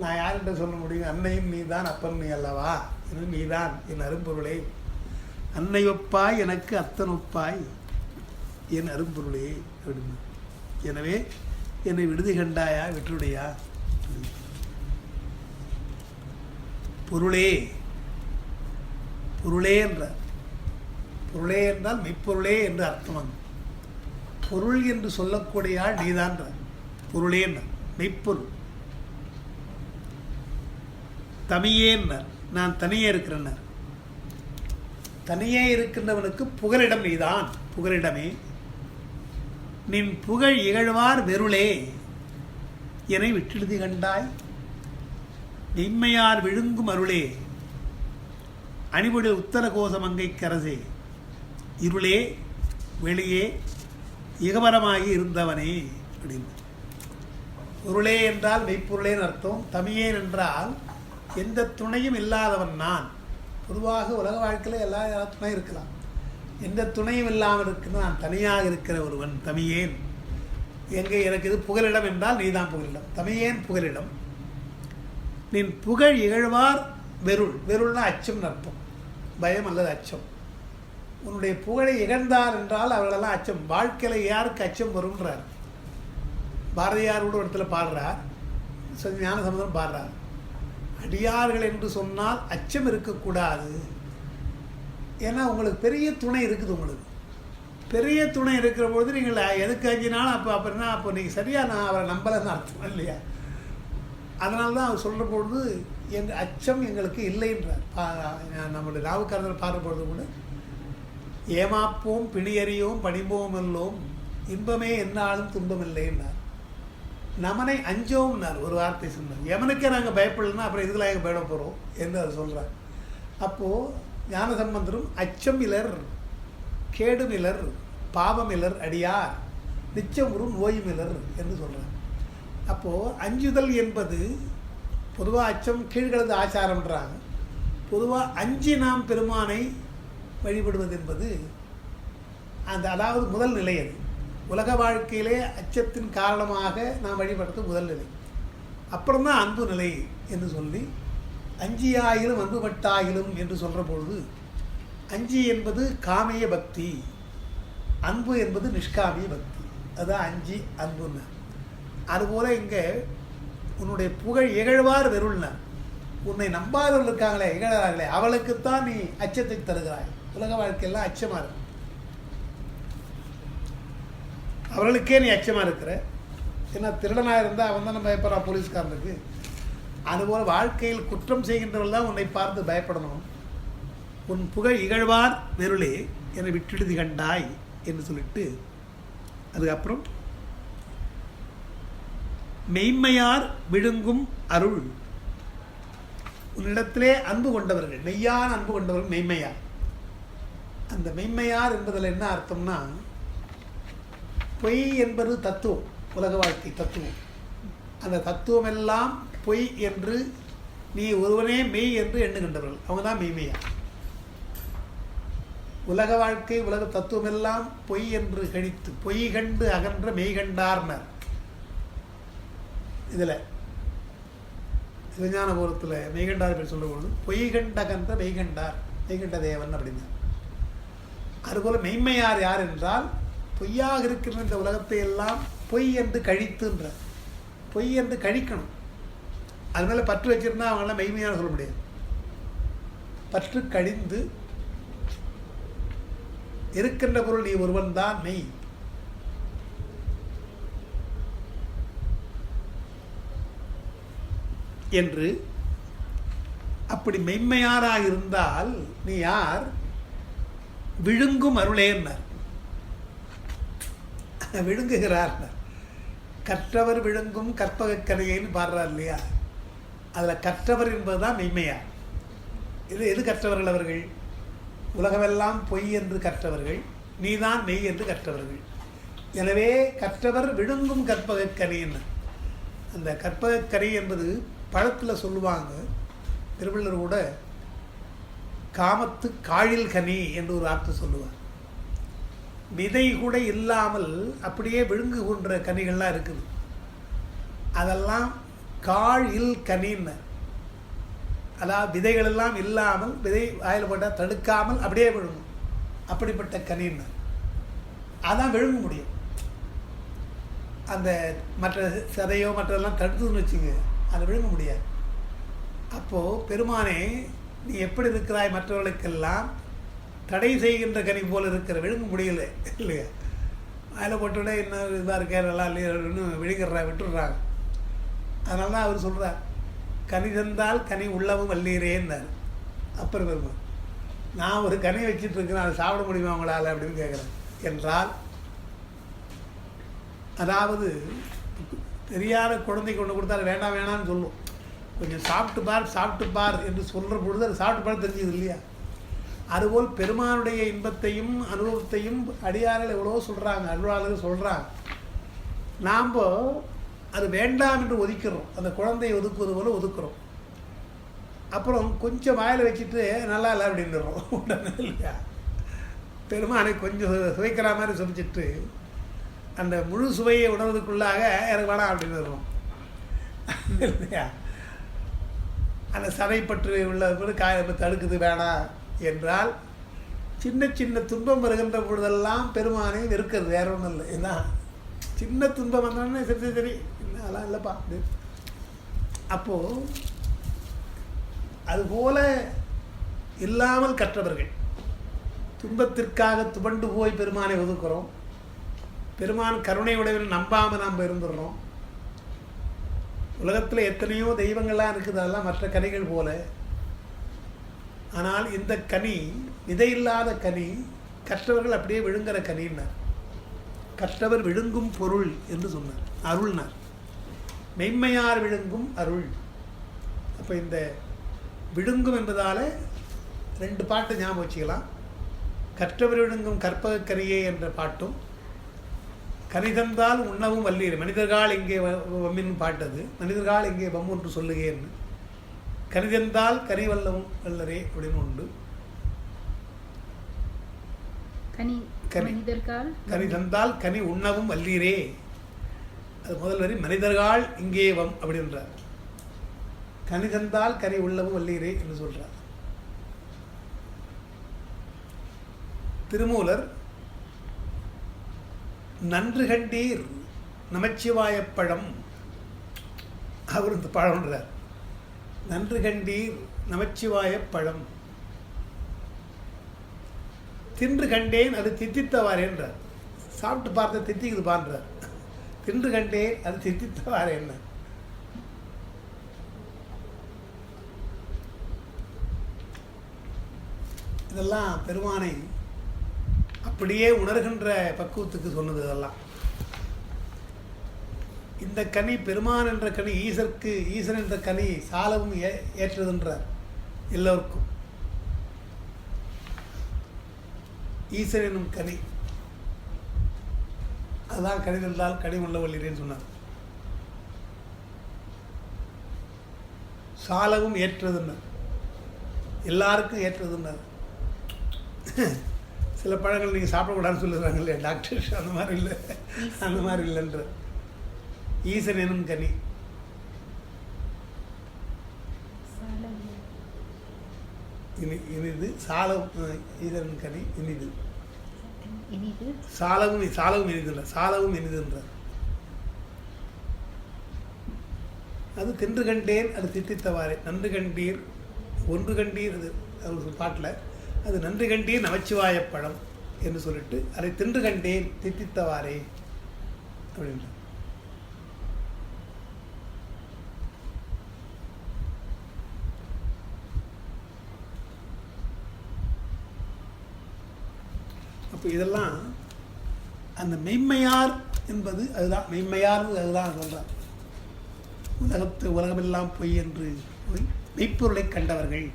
நான் யார்கிட்ட சொல்ல முடியும்? அன்னையும் நீ தான், அப்பன் நீ அல்லவா, என்று நீ தான் என் அரும்பொருளே. அன்னை ஒப்பாய் எனக்கு அத்தன் ஒப்பாய் என் அரும்பொருளே அப்படின்னு. எனவே என்னை விடுதி கண்டாயா விட்டுடையா. பொருளே பொருளே என்றார். பொருளே என்றால் மெய்ப்பொருளே என்று அர்த்தம். பொருள் என்று சொல்லக்கூடிய ஆள் நீதான். பொருளே என்றார் மெய்ப்பொருள். தமியே என்றார், நான் தனியே இருக்கிறேன். தனியே இருக்கின்றவனுக்கு புகலிடம் நீதான், புகலிடமே. நின் புகழ் இகழ்வார் வெருளே என்னை விட்டெழுதி கண்டாய், நிம்மையார் விழுங்கும் அருளே அணிபொடு உத்தர கோசமங்கை கரசே, இருளே வெளியே இகபரமாகி இருந்தவனே அப்படின்னு. பொருளே என்றால் மெய்ப்பொருளேன்னு அர்த்தம். தமியேன் என்றால் எந்த துணையும் இல்லாதவன் நான். பொதுவாக உலக வாழ்க்கையில் எல்லா துணையும் இருக்கலாம், எந்த துணையும் இல்லாமல் இருக்குன்னு நான் தனியாக இருக்கிற ஒருவன் தமியேன். எங்கே எனக்கு இது புகலிடம் என்றால் நீதான் புகலிடம், தமியேன் புகலிடம். நின் புகழ் இகழ்வார் வெருள், வெருள்னா அச்சம்னு அர்த்தம், பயம் அல்லது அச்சம். உன்னுடைய புகழை இகழ்ந்தார் என்றால் அவர்களெல்லாம் அச்சம். வாழ்க்கையில் யாருக்கு அச்சம் வரும்ன்றார் பாரதியார் கூட இடத்துல பாடுறார், ஞானசம்பந்தம் பாடுறார். அடியார்கள் என்று சொன்னால் அச்சம் இருக்கக்கூடாது. ஏன்னா உங்களுக்கு பெரிய துணை இருக்குது. உங்களுக்கு பெரிய துணை இருக்கிற பொழுது நீங்கள் எதுக்கு அஞ்சினாலும் அப்படின்னா அப்போ நீங்கள் சரியாக நான் அவரை நம்பலைன்னு அர்த்தம் இல்லையா. அதனால தான் அவர் சொல்கிற பொழுது எங்கள் அச்சம் எங்களுக்கு இல்லைன்றார். நம்மளுடைய நாவுக்காரர்கள் பாடுற பொழுது கூட ஏமாப்போம் பிணியறியோம் பணிபோம் எல்லோம் இன்பமே என்னாலும் துன்பமில்லைன்னார். நமனை அஞ்சோம்னார், ஒரு வார்த்தை சொன்னார். எவனுக்கே நாங்கள் பயப்படலைன்னா அப்புறம் இதுக்கெல்லாம் எங்கள் பயப்பட போகிறோம் என்று அவர் சொல்கிறார். அப்போது ஞானசம்பந்தரும் அச்சம் இலர் கேடும் இலர் பாவம் இலர் அடியார் நிச்சமுறும் நோயும் இலர் என்று சொல்கிறார். அப்போது அஞ்சுதல் என்பது பொதுவாக அச்சம் கீழ்கலந்து ஆச்சாரம்ன்றாங்க. பொதுவாக அஞ்சி நாம் பெருமானை வழிபடுவது என்பது அந்த அதாவது முதல் நிலை. அது உலக வாழ்க்கையிலே அச்சத்தின் காரணமாக நாம் வழிபடுறது முதல் நிலை. அப்புறம்தான் அன்பு நிலை என்று சொல்லி, அஞ்சியாயிலும் அன்புபட்டாயிலும் என்று சொல்கிற பொழுது, அஞ்சி என்பது காமிய பக்தி, அன்பு என்பது நிஷ்காமிய பக்தி. அதுதான் அஞ்சி அன்புன்னு. அதுபோல் இங்கே உன்னுடைய புகழ் இகழ்வார் வெருள்னார். உன்னை நம்பாதவர்கள் இருக்காங்களே, இகழறாங்களே, அவளுக்குத்தான் நீ அச்சத்தை தருகிறாய். உலக வாழ்க்கையெல்லாம் அச்சமாக இருக்கு, அவர்களுக்கே நீ அச்சமாக இருக்கிற. ஏன்னா திருடனாக இருந்தால் அவன் தான் நம்ம பயப்படுறான் போலீஸ்காரனுக்கு. அதுபோல் வாழ்க்கையில் குற்றம் செய்கின்றவர்கள் தான் உன்னை பார்த்து பயப்படணும். உன் புகழ் இகழ்வார் வெருளே என்னை விட்டெழுதி கண்டாய் என்று சொல்லிட்டு, அதுக்கப்புறம் மெய்மையார் விழுங்கும் அருள். உன்னிடத்திலே அன்பு கொண்டவர்கள், மெய்யான அன்பு கொண்டவர்கள் மெய்மையார். அந்த மெய்மையார் என்பதில் என்ன அர்த்தம்னா, பொய் என்பது தத்துவம், உலக வாழ்க்கை தத்துவம். அந்த தத்துவம் எல்லாம் பொய் என்று நீ ஒருவனே மெய் என்று எண்ணுகின்றவர்கள், அவங்க தான் மெய்மையார். உலக வாழ்க்கை உலக தத்துவம் எல்லாம் பொய் என்று கழித்து பொய் கண்டு அகன்ற மெய் கண்டார்னர். இதில் சிவஞானபுரத்தில் மெய்கண்டார் பேர் சொல்லும்போது பொய் கண்ட அகன்ற மெய்கண்டார், மெய்கண்ட தேவன் அப்படின்னா. அதுபோல் மெய்மையார் யார் என்றால், பொய்யாக இருக்கின்ற இந்த உலகத்தை எல்லாம் பொய் என்று கழித்துன்ற, பொய் என்று கழிக்கணும். அது மேலே பற்று வச்சிருந்தா அவங்களாம் மெய்மையான சொல்ல முடியாது. பற்று கழிந்து இருக்கின்ற பொருள் நீ ஒருவன் தான் மெய் என்று. அப்படி மெய்மையாராக இருந்தால் நீ யார்? விழுங்கும் அருளேன்னார். விழுங்குகிறார். கற்றவர் விழுங்கும் கற்பகக்கரையைன்னு பாடுறார் இல்லையா? அதில் கற்றவர் என்பதுதான் மெய்மையார். எது கற்றவர்கள்? அவர்கள் உலகமெல்லாம் பொய் என்று கற்றவர்கள், நீதான் மெய் என்று கற்றவர்கள். எனவே கற்றவர் விழுங்கும் கற்பகக்கனின்னு. அந்த கற்பகக்கனி என்பது பழத்தில் சொல்லுவாங்க. திருவள்ளுவர் கூட காமத்து காழில் கனி என்று ஒரு அர்த்தம் சொல்லுவார். விதை கூட இல்லாமல் அப்படியே விழுங்குகின்ற கனிகள்லாம் இருக்குது. அதெல்லாம் காழில் கனின்னு. அதாவது விதைகள் எல்லாம் இல்லாமல், விதை வாயில் போட்டால் தடுக்காமல் அப்படியே விழுங்கும், அப்படிப்பட்ட கனின்னு. அதான் விழுங்க முடியும். அந்த மற்ற சதையோ மற்றதெல்லாம் தடுத்துன்னு வச்சுங்க, அதை விழுங்க முடியாது. அப்போது பெருமானே நீ எப்படி இருக்கிறாய்? மற்றவர்களுக்கெல்லாம் தடை செய்கின்ற கனி போல் இருக்கிற, விழுங்க முடியல இல்லையா? அதில் போட்டுவிட இன்னும் இதாக இருக்க நல்லா இல்லையா இன்னும் விழுகிறாங்க, அதனால தான் அவர் சொல்கிறார், கனி தந்தால் கனி உள்ளவும் வல்லீரேன்னார். அப்புறம் பெருமான், நான் ஒரு கனி வச்சுட்டு இருக்கிறேன், அதை சாப்பிட முடியுமா அவங்களால அப்படின்னு கேட்குறேன் என்றால், அதாவது தெரியாத குழந்தை கொண்டு கொடுத்தா வேண்டாம் வேணான்னு சொல்லும். கொஞ்சம் சாப்பிட்டு பார் என்று சொல்கிற பொழுது அது சாப்பிட்டு பார் தெரிஞ்சது இல்லையா? அதுபோல் பெருமானுடைய இன்பத்தையும் அனுபவத்தையும் அடியார்கள் எவ்வளோ சொல்கிறாங்க, அருளாளர்கள் சொல்கிறாங்க. நாம் அது வேண்டாம் என்று ஒதுக்கிறோம், அந்த குழந்தையை ஒதுக்குவது போல் ஒதுக்குறோம். அப்புறம் கொஞ்சம் வாயில் வச்சுட்டு நல்லா இல்லை அப்படின்றோம் உடனே இல்லையா? பெருமானை கொஞ்சம் சுவைக்கிற மாதிரி சுவைச்சிட்டு அந்த முழு சுவையை உணர்வதற்குள்ளாக எனக்கு வேணாம் அப்படின்னு வரும் இல்லையா? அந்த சதைப்பற்று உள்ள காய தடுக்குது வேணாம் என்றால், சின்ன சின்ன துன்பம் வருகின்ற பொழுதெல்லாம் பெருமானை வெறுக்கிறது, வேற ஒன்றும் இல்லை. ஏன்னா சின்ன துன்பம் வந்தோடனே சரி அதெல்லாம் இல்லைப்பா. அப்போது அதுபோல இல்லாமல் கற்றவர்கள் துன்பத்திற்காக துவண்டு போய் பெருமானை ஒதுக்குறோம். பெருமான் கருணை உடையவன் நம்பாமல் நாம் இருந்துடுறோம். உலகத்தில் எத்தனையோ தெய்வங்கள்லாம் இருக்குது, அதெல்லாம் மற்ற கனிகள் போல. ஆனால் இந்த கனி விதையில்லாத கனி, கற்றவர்கள் அப்படியே விழுங்குற கனின்னார். கற்றவர் விழுங்கும் பொருள் என்று சொன்னார், அருள்னார். மெய்மையார் விழுங்கும் அருள். அப்போ இந்த விழுங்கும் என்பதால் 2 பாட்டு ஞாபகம் வச்சுக்கலாம். கற்றவர் விழுங்கும் கற்பகக்கரியே என்ற பாட்டும், கனிதந்தால் உண்ணவும் வல்லீர், மனிதர்கள் இங்கே வம்மின்னு பாட்டது, மனிதர்கள் இங்கே வம் ஒன்று சொல்லுகேன்னு. கனிதந்தால் கனி வல்லவும் வல்லரே அப்படின்னு உண்டு. கனி கனி தந்தால் கனி உண்ணவும் வல்லீரே. அது முதல் வரி மனிதர்கள் இங்கேவம் அப்படின்றார். கனி தந்தால் கனி உள்ளவும் வல்லீரே என்று சொல்றார். திருமூலர் நன்று கண்டீர் நமச்சிவாயப்பழம், அவர் இந்த பழம்ன்றார். நன்று கண்டீர் நமச்சிவாயப்பழம், தின்று கண்டேன் அது தித்தித்தவாறேன்றார். சாப்பிட்டு பார்த்த தித்திக்குது பான்றார். தின்று கண்டேன் அது தித்தித்தவாறேன்ன. இதெல்லாம் பெருமானை அப்படியே உணர்கின்ற பக்குவத்துக்கு சொன்னது. இதெல்லாம் இந்த கனி பெருமான் என்ற கனி ஈசருக்கு, ஈசன் என்ற கனி சாலவும் ஏற்றதுன்றார். எல்லோருக்கும் ஈசன் என்னும் கனி அதுதான் கனி தந்தால் கனி உள்ள வல்லீரேன்னு சொன்னார். சாலவும் ஏற்றதுன்னார், எல்லாருக்கும் ஏற்றதுன்னார். சில பழங்கள் நீங்கள் சாப்பிடக்கூடாதுன்னு சொல்லுறாங்க இல்லையா டாக்டர், அந்த மாதிரி இல்லை, அந்த மாதிரி இல்லைன்ற. ஈசன் எனும் கனி இனிது, சாலம் ஈசன் கனி இனிது, சாலவும் சாலவும் இனிது இல்லை, சாலவும் இனிதுன்றார். அது தின்று கண்டேன் அது தித்தித்தவாறே. நன்று கண்டீர் ஒன்று கண்டீர், அது ஒரு பாட்டில் அது நன்று கண்டீர் நமச்சிவாயப்பழம் என்று சொல்லிட்டு அதை தின்று கண்டேன் தித்தித்தவாறே அப்படின்ற. அப்போ இதெல்லாம் அந்த மெய்மையார் என்பது அதுதான். மெய்மையார் அதுதான் சொல்கிறார். உலகமெல்லாம் பொய் என்று போய் மெய்ப்பொருளை கண்டவர்கள்.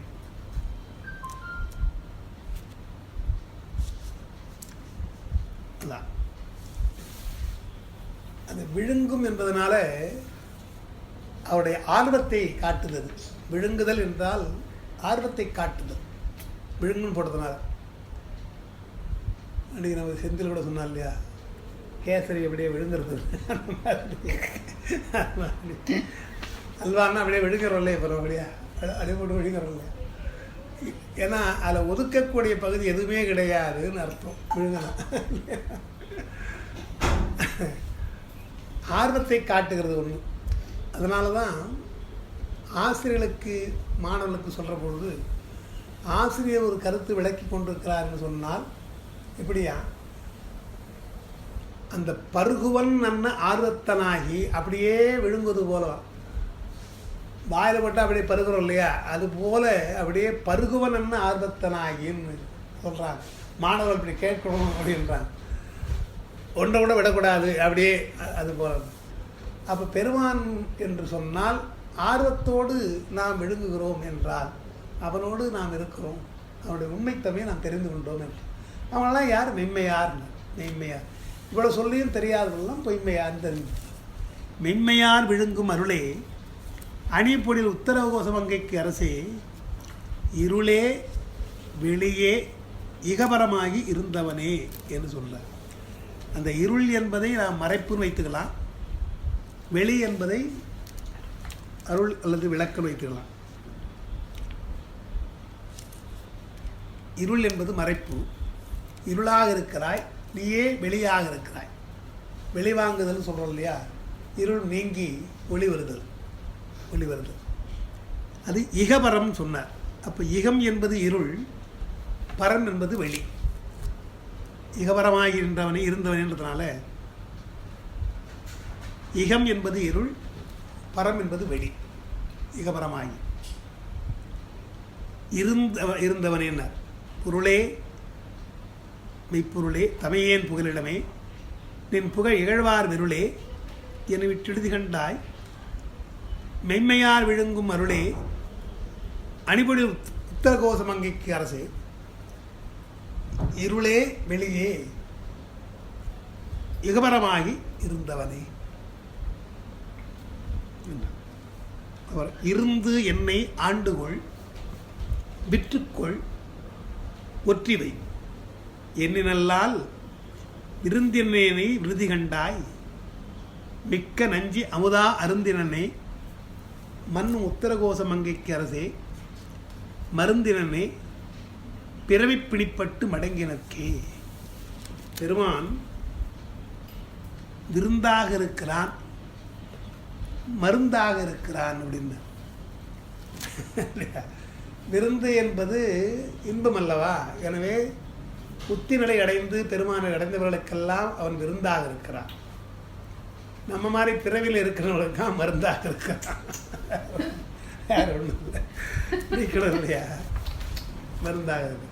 அது விழுங்கும் என்பதனால அவருடைய ஆர்வத்தை காட்டுதல். விழுங்குதல் என்றால் ஆர்வத்தை காட்டுதல், விழுங்குன்னு போட்டதுனால. அன்றைக்கி நம்ம செந்தில் கூட சொன்னா இல்லையா, கேசரி அப்படியே விழுங்குறது. அல்வான்னா அப்படியே விழுங்குறோம் இல்லையா, இப்போ அப்படியே அப்படியே போட்டு விழுங்குறோம் இல்லையா. ஏன்னா அதில் ஒதுக்கக்கூடிய பகுதி எதுவுமே கிடையாதுன்னு அர்த்தம். விழுங்கலாம் ஆர்வத்தை காட்டுகிறது ஒன்று. அதனால தான் ஆசிரியர்களுக்கு மாணவர்களுக்கு சொல்கிற பொழுது ஆசிரியர் ஒரு கருத்து விளக்கி கொண்டிருக்கிறார்னு சொன்னால் எப்படியா, அந்த பருகுவன் நன்ன ஆர்வத்தனாகி அப்படியே விழுங்குவது போல வாயில் போட்டால் அப்படியே பருகுறோம் இல்லையா, அது போல அப்படியே பருகுவன் நன்ன ஆர்வத்தனாகின்னு சொல்கிறாங்க. மாணவர்கள் இப்படி கேட்கணும் அப்படின்றாங்க. ஒன்றை கூட விடக்கூடாது அப்படியே, அது போல. அப்போ பெருமான் என்று சொன்னால் ஆர்வத்தோடு நாம் விழுங்குகிறோம் என்றால் அவனோடு நாம் இருக்கிறோம், அவனுடைய உண்மைத்தன்மையை நாம் தெரிந்து கொண்டோம் என்று. அவங்களாம் யார்? மெய்மையார். மெய்மையார். இவ்வளோ சொல்லியும் தெரியாதவர்கள்லாம் பொய்மையார் தெரிஞ்சு. மெய்மையார் விழுங்கும் அருளே அணிப்பொழில் உத்தரகோசமங்கைக்கு அரசே இருளே வெளியே இகபரமாகி இருந்தவனே என்று சொல்கிறார். அந்த இருள் என்பதை நாம் மறைப்புன்னு வைத்துக்கலாம், வெளி என்பதை அருள் அல்லது விளக்குன்னு வைத்துக்கலாம். இருள் என்பது மறைப்பு. இருளாக இருக்கிறாய், நீயே வெளியாக இருக்கிறாய். வெளிவாங்குதல் சொல்கிறோம் இல்லையா, இருள் நீங்கி ஒளி வருதல், ஒளி வருதல். அது இகபரம் சொன்னார். அப்போ இகம் என்பது இருள், பரம் என்பது வெளி. இகபரமாகி இருந்தவனே என்றதுனால இகம் என்பது இருள், பரம் என்பது வெளி. இகபரமாகி இருந்தவனே என்னார். பொருளே மெய்ப்பொருளே தமையேன் புகலிடமே நின் புகழ் இகழ்வார் வெருளே என விட்டெழுதி கண்டாய் மெய்மையார் விழுங்கும் அருளே அணிபொழி உத்தரகோசமங்கைக்கு அரசே இருளே வெளியே இகபரமாகி இருந்தவனே. அவர் இருந்து என்னை ஆண்டுகொள் விற்றுக்கொள் ஒற்றிவை எண்ணினல்லால் விருந்தினேனை விருதி கண்டாய் மிக்க நஞ்சி அமுதா அருந்தினனே மண் உத்தரகோச மங்கைக்கு அரசே மருந்தினனே பிறவி பிணிப்பட்டு மடங்கினற்கே. பெருமான் விருந்தாக இருக்கிறான், மருந்தாக இருக்கிறான் அப்படின்னு. விருந்து என்பது இன்பம் அல்லவா? எனவே புத்திநிலை அடைந்து பெருமானை அடைந்தவர்களுக்கெல்லாம் அவன் விருந்தாக இருக்கிறான். நம்ம மாதிரி பிறவியில் இருக்கிறவங்களுக்கான் மருந்தாக இருக்கிறான். யார் ஒன்றும் இல்லை, நீக்கணும் இல்லையா? மருந்தாக இருக்கு.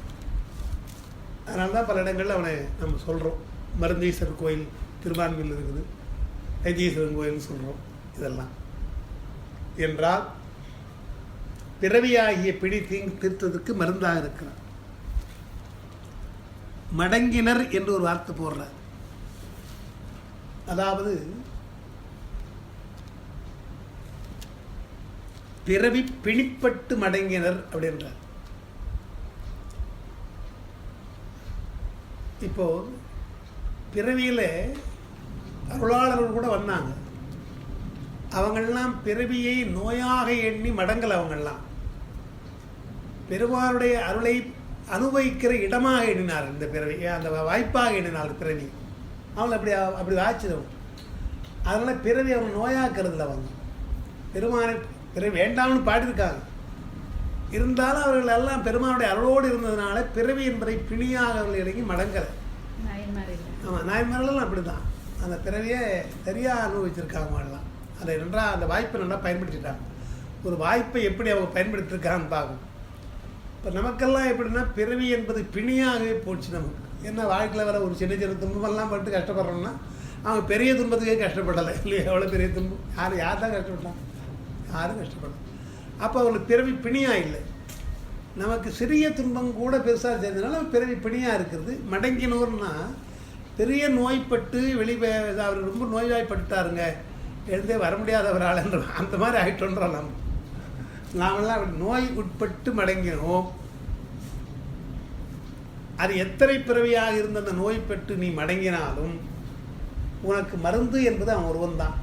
அதனால தான் பல இடங்களில் அவனை நம்ம சொல்கிறோம். மருந்தீஸ்வரர் கோயில் திருவான்மையில் இருக்குது, வைத்தீஸ்வரன் கோயில்னு சொல்கிறோம். இதெல்லாம் என்றால் பிறவியாகிய பிடி தீர்த்ததுக்கு மருந்தாக இருக்கிறார். மடங்கினர் என்று ஒரு வார்த்தை போடுறார். அதாவது பிறவி பிணிப்பட்டு மடங்கினர் அப்படின்றார். இப்போ பிறவியில் அருளாளர்கள் கூட வந்தாங்க. அவங்கெல்லாம் பிறவியை நோயாக எண்ணி மடங்கல். அவங்கெல்லாம் பெருமாளுடைய அருளை அனுபவிக்கிற இடமாக எண்ணினார். இந்த பிறவி அந்த வாய்ப்பாக எண்ணினார் பிறவி. அவங்களை அப்படி வாய்ச்சிதவங்க. அதனால் பிறவி அவங்க நோயாக்குறதுல அவங்க பெருமானை பிறவி வேண்டாம்னு பாடியிருக்காங்க. இருந்தாலும் அவர்கள் எல்லாம் பெருமானுடைய அருளோடு இருந்ததுனால பிறவி என்பதை பிணியாக அவர்கள் இறங்கி மடங்கலை. ஆமாம், நாயன்மாரெல்லாம் அப்படி தான் அந்த பிறவியை சரியாக அனுபவிச்சிருக்காங்க. எல்லாம் அதை நன்றாக அந்த வாய்ப்பை நல்லா பயன்படுத்திட்டாங்க. ஒரு வாய்ப்பை எப்படி அவங்க பயன்படுத்தியிருக்காங்கன்னு பார்க்கணும். இப்போ நமக்கெல்லாம் எப்படின்னா பிறவி என்பது பிணியாகவே போச்சு நமக்கு. என்ன வாழ்க்கையில் வர ஒரு சின்ன சின்ன துன்பமெல்லாம் பட்டு கஷ்டப்படுறோம்னா அவங்க பெரிய துன்பத்துக்கே கஷ்டப்படலை இல்லையா? எவ்வளோ பெரிய துன்பம், யார் தான் கஷ்டப்பட்டாங்க? யாரும் கஷ்டப்படலை. அப்போ அவங்களுக்கு பிறவி பிணியாக இல்லை. நமக்கு சிறிய துன்பம் கூட பெருசாக சேர்ந்ததுனால பிறவி பிணியாக இருக்கிறது. மடங்கினோர்னா பெரிய நோய்பட்டு அவர் ரொம்ப நோய்வாய்ப்பட்டுட்டாருங்க, எழுந்தே வர முடியாதவரால் என்ற அந்த மாதிரி ஆகிட்டோன்றோம். நாமெல்லாம் நோய் உட்பட்டு மடங்கினோம். அது எத்தனை பிறவியாக இருந்த அந்த நோய்பட்டு நீ மடங்கினாலும் உனக்கு மருந்து என்பது அவன் ஒருவன் தான்.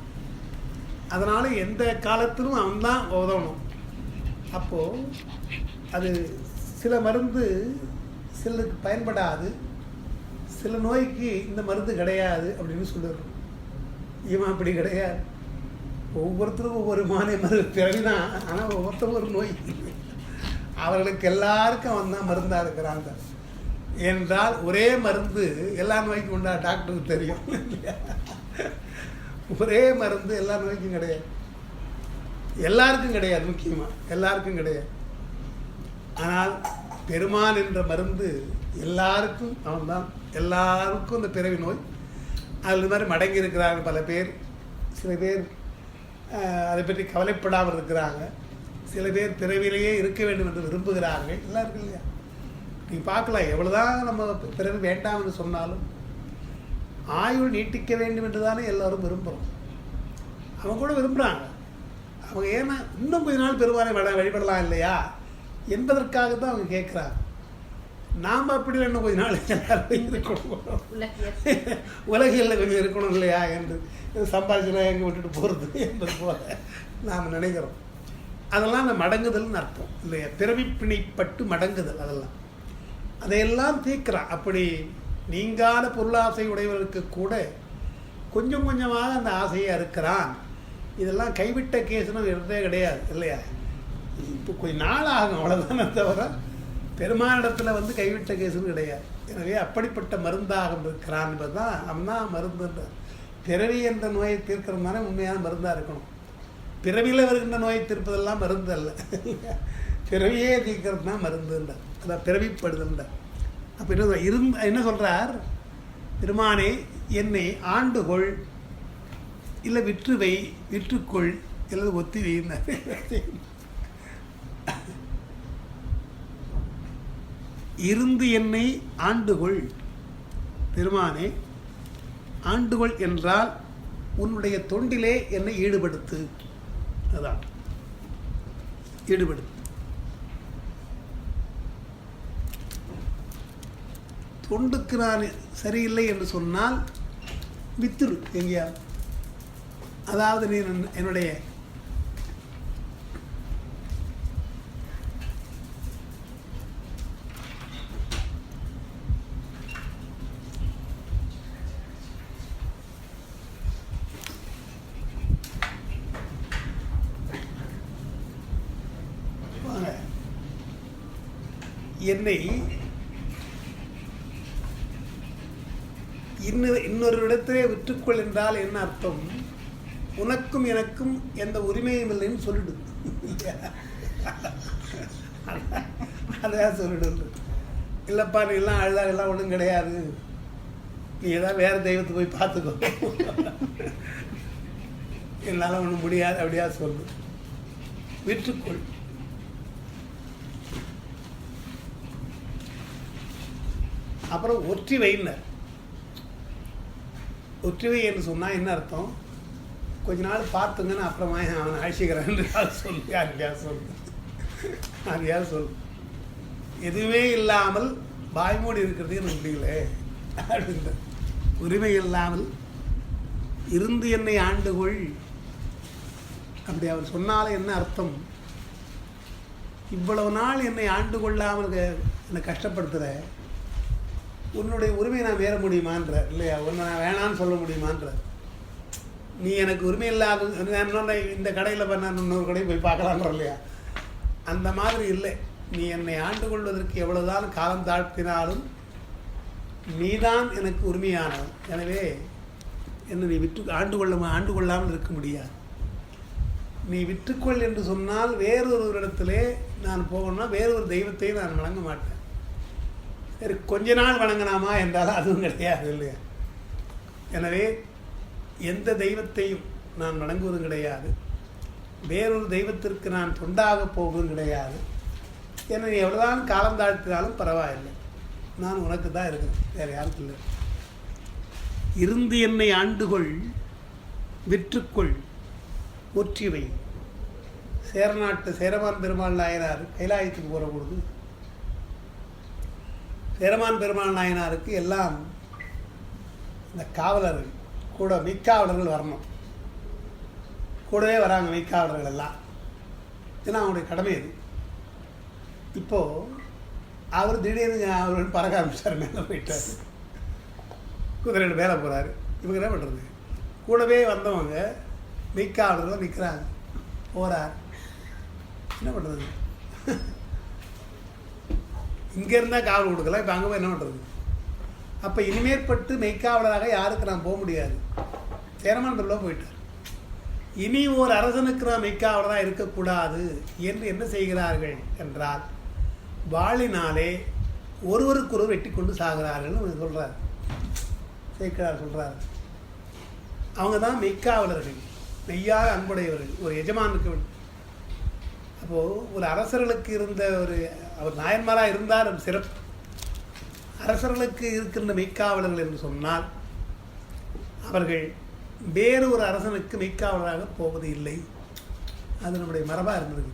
அதனால் எந்த காலத்திலும் அவன் தான் உதவணும். அப்போது அது சில மருந்து சிலருக்கு பயன்படாது, சில நோய்க்கு இந்த மருந்து கிடையாது அப்படின்னு சொல்லிடுறோம். இவன் அப்படி கிடையாது. ஒவ்வொருத்தருக்கும் ஒவ்வொரு மருந்து பிறவி தான். ஆனால் ஒவ்வொருத்தரும் ஒரு நோய். அவர்களுக்கு எல்லாருக்கும் அவன் தான் மருந்தாக இருக்கிறாங்க என்றால் ஒரே மருந்து எல்லா நோய்க்கும் உண்டா? டாக்டருக்கு தெரியும். ஒரே மருந்து எல்லா நோய்க்கும் கிடையாது, எல்லாருக்கும் கிடையாது. முக்கியமாக எல்லாருக்கும் கிடையாது. ஆனால் பெருமான் என்ற மருந்து எல்லாருக்கும் அவன் தான். எல்லாருக்கும் இந்த பிறவி நோய். அதில் மாதிரி மடங்கி இருக்கிறாங்க பல பேர். சில பேர் அதை பற்றி கவலைப்படாமல் இருக்கிறாங்க. சில பேர் பிறவிலேயே இருக்க வேண்டும் என்று விரும்புகிறார்கள். எல்லாருக்கும் இல்லையா? நீங்கள் பார்க்கலாம், எவ்வளோதான் நம்ம பிறவி வேண்டாம் என்று சொன்னாலும் ஆயுள் நீட்டிக்க வேண்டும் என்று தானே எல்லோரும் விரும்புகிறோம். அவங்க கூட விரும்புகிறாங்க. அவங்க ஏன்னா இன்னும் கொஞ்ச நாள் பெருமானை வழிபடலாம் இல்லையா என்பதற்காக தான் அவங்க கேட்குறாங்க. நாம் அப்படி இன்னும் கொஞ்ச நாள் எல்லாரும் இருக்கணும், உலகில் கொஞ்சம் இருக்கணும் இல்லையா என்று சம்பாதிச்சுனா எங்கே விட்டுட்டு போகிறது என்பது போல நாம் நினைக்கிறோம். அதெல்லாம் அந்த மடங்குதல்னு அர்த்தம் இல்லையா? பிறவி பிணிப்பட்டு மடங்குதல். அதையெல்லாம் தீர்க்கிறான். அப்படி நீங்காத பொருளாசை உடையவர்களுக்கு கூட கொஞ்சம் கொஞ்சமாக அந்த ஆசையை அறுக்கிறான். இதெல்லாம் கைவிட்ட கேஸ்னு இருந்தே கிடையாது இல்லையா? இப்போ கொஞ்சம் நாள் ஆகும் அவ்வளோதானே தவிர பெருமானிடத்தில் கைவிட்ட கேஸ்னு கிடையாது. எனவே அப்படிப்பட்ட மருந்தாக இருக்கிறான் என்பது தான் அவன் தான் மருந்துன்ற. பிறவி என்ற நோயை தீர்க்கிறது தானே உண்மையான மருந்தாக இருக்கணும். பிறவியில் வருகின்ற நோயை தீர்ப்பதெல்லாம் மருந்து அல்ல, பிறவியே தீர்க்கிறது தான் மருந்துன்ற. அதான் பிறவிப்படுதல்ன்ற. அப்போ என்ன சொல்கிறார்? பெருமானே என்னை ஆண்டுகொள், இல்லை விற்றுவை, விற்றுக்கொள், இல்லை ஒத்தி வைந்தார். இருந்து என்னை ஆண்டுகொள். பெருமானே ஆண்டுகொள் என்றால் உன்னுடைய தொண்டிலே என்னை ஈடுபடுத்து. அதான் ஈடுபடுத்து. தொண்டுக்கு நான் சரியில்லை என்று சொன்னால் வித்துரு எங்கேயா. அதாவது நீ என்னுடைய என்னை இன்னொரு இடத்திலே விற்றுக்கொள் என்றால் என்ன அர்த்தம்? உனக்கும் எனக்கும் எந்த உரிமையும் இல்லைன்னு சொல்லிடு. அதான் சொல்லிடு. இல்லைப்பா நீ எல்லாம் அழுதா எல்லாம் ஒன்றும் கிடையாது, நீ ஏதாவது வேறு தெய்வத்தை போய் பார்த்துக்கோ, என்னால் ஒன்றும் முடியாது அப்படியா சொல்லு. விற்றுக்கொள். அப்புறம் ஒற்றி வைனர். ஒற்றிவை என்று சொன்னால் என்ன அர்த்தம்? கொஞ்ச நாள் பார்த்துங்கன்னு அப்புறமா அவனை அழிச்சிக்கிறேன் சொல்லு. யாரையாவது சொல்லு, யாரையாவது சொல்லு. எதுவுமே இல்லாமல் வாய்மூடி இருக்கிறது எனக்கு முடியல அப்படின்ற. உரிமை இல்லாமல் இருந்து என்னை ஆண்டுகொள் அப்படி அவர் சொன்னாலும் என்ன அர்த்தம்? இவ்வளவு நாள் என்னை ஆண்டு கொள்ளாமல் என்னை கஷ்டப்படுத்துகிற உன்னுடைய உரிமையை நான் வேற முடியுமான்ற இல்லையா? உன்னை நான் வேணான்னு சொல்ல முடியுமான்ற. நீ எனக்கு உரிமை இல்லாத இந்த கடையில் பண்ண இன்னொரு கடையை போய் பார்க்கலான்ற இல்லையா? அந்த மாதிரி இல்லை. நீ என்னை ஆண்டு கொள்வதற்கு எவ்வளவுதான் காலம் தாழ்த்தினாலும் நீதான் எனக்கு உரிமையானவன். எனவே என்னை நீ ஆண்டு கொள்ளாமல் இருக்க முடியாது. நீ விற்றுக்கொள் என்று சொன்னால் வேறொருவரிடத்திலே நான் போகணும்னா வேறொரு தெய்வத்தை நான் வணங்க மாட்டேன். சரி, கொஞ்ச நாள் வணங்கினாமா என்றாலும் அதுவும் கிடையாது இல்லையா? எனவே எந்த தெய்வத்தையும் நான் வணங்குவதும் கிடையாது, வேறொரு தெய்வத்திற்கு நான் தொண்டாக போவதும் கிடையாது. என்னை நீ எவ்வளோதான் காலம் தாழ்த்தினாலும் பரவாயில்லை, நான் உனக்கு தான் இருக்கிறேன், வேறு யாருக்கும் இல்லை. இருந்து என்னை ஆண்டுகொள், விற்றுக்கொள், ஒற்றிவை. சேரநாட்டு சேரமான் பெருமாள் நாயனார் கைலாயத்துக்கு போகிற பொழுது சேரமான் பெருமாள் நாயனாருக்கு எல்லாம் இந்த காவலர்கள் கூட மெய்க்காவலர்கள் வரணும். கூடவே வராங்க மெய்க்காவலர்கள் எல்லாம். ஏன்னா அவனுடைய கடமை அது. இப்போது அவர் திடீர்னு அவர்கள் பறக்க ஆரம்பிச்சார், மேலே போயிட்டார், குதிரையோட மேலே போகிறாரு. இவங்க என்ன பண்ணுறது? கூடவே வந்தவங்க மெய்க்காவலர்கள் நிற்கிறாங்க, போகிறார், என்ன பண்ணுறது? இங்கே இருந்தால் காவல் கொடுக்கலாம், இப்போ அங்கே போய் என்ன பண்ணுறது? அப்போ இனிமேற்பட்டு மெய்க்காவலராக யாருக்கு நான் போக முடியாது. சேரமான் பெருமாள் போயிட்டார். இனி ஒரு அரசனுக்கு நான் மெய்க்காவலராக இருக்கக்கூடாது என்று என்ன செய்கிறார்கள் என்றால் வாளினாலே ஒருவருக்கொருவர் வெட்டி கொண்டு சாகிறார்கள்னு சொல்கிறார், சேர்க்கிறார், சொல்கிறார். அவங்க தான் மெய்க்காவலர்கள், மெய்யாக அன்புடையவர்கள், ஒரு எஜமானுக்கு. அப்போது ஒரு அரசர்களுக்கு இருந்த அவர் நாயன்மாராக இருந்தார் சிறப்பு. அரசர்களுக்கு இருக்கின்ற மெய்க்காவலர்கள் என்று சொன்னால் அவர்கள் வேறு ஒரு அரசனுக்கு மெய்க்காவலராக போவது இல்லை. அது நம்முடைய மரபாக இருந்தது.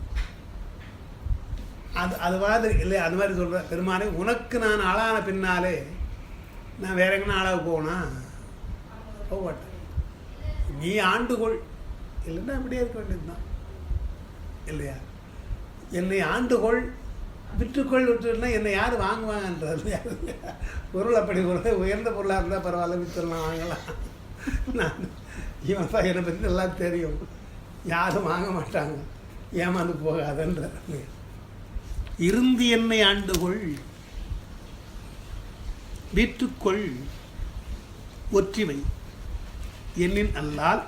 அது மாதிரி இல்லை. அது மாதிரி சொல்கிற பெருமானே, உனக்கு நான் ஆளான பின்னாலே நான் வேற எங்கன்னா ஆளாக போனா போக மாட்டேன். நீ ஆண்டுகொள், இல்லைன்னா அப்படியே இருக்க வேண்டியது தான் இல்லையா? என்னை ஆண்டுகொள், விற்றுக்கொள். விட்டுனா என்னை யார் வாங்குவாங்கன்றது பொருள் அப்படி உயர்ந்த பொருளாக இருந்தால் பரவாயில்ல, விற்றுலாம் வாங்கலாம். நான் இவன்ப்பா என்னை பற்றி எல்லாம் தெரியும், யாரும் வாங்க மாட்டாங்க, ஏமாந்து போகாதன்ற. இருந்து என்னை ஆண்டுகொள், விற்றுக்கொள், ஒற்றிவை. என்னின் அல்லால்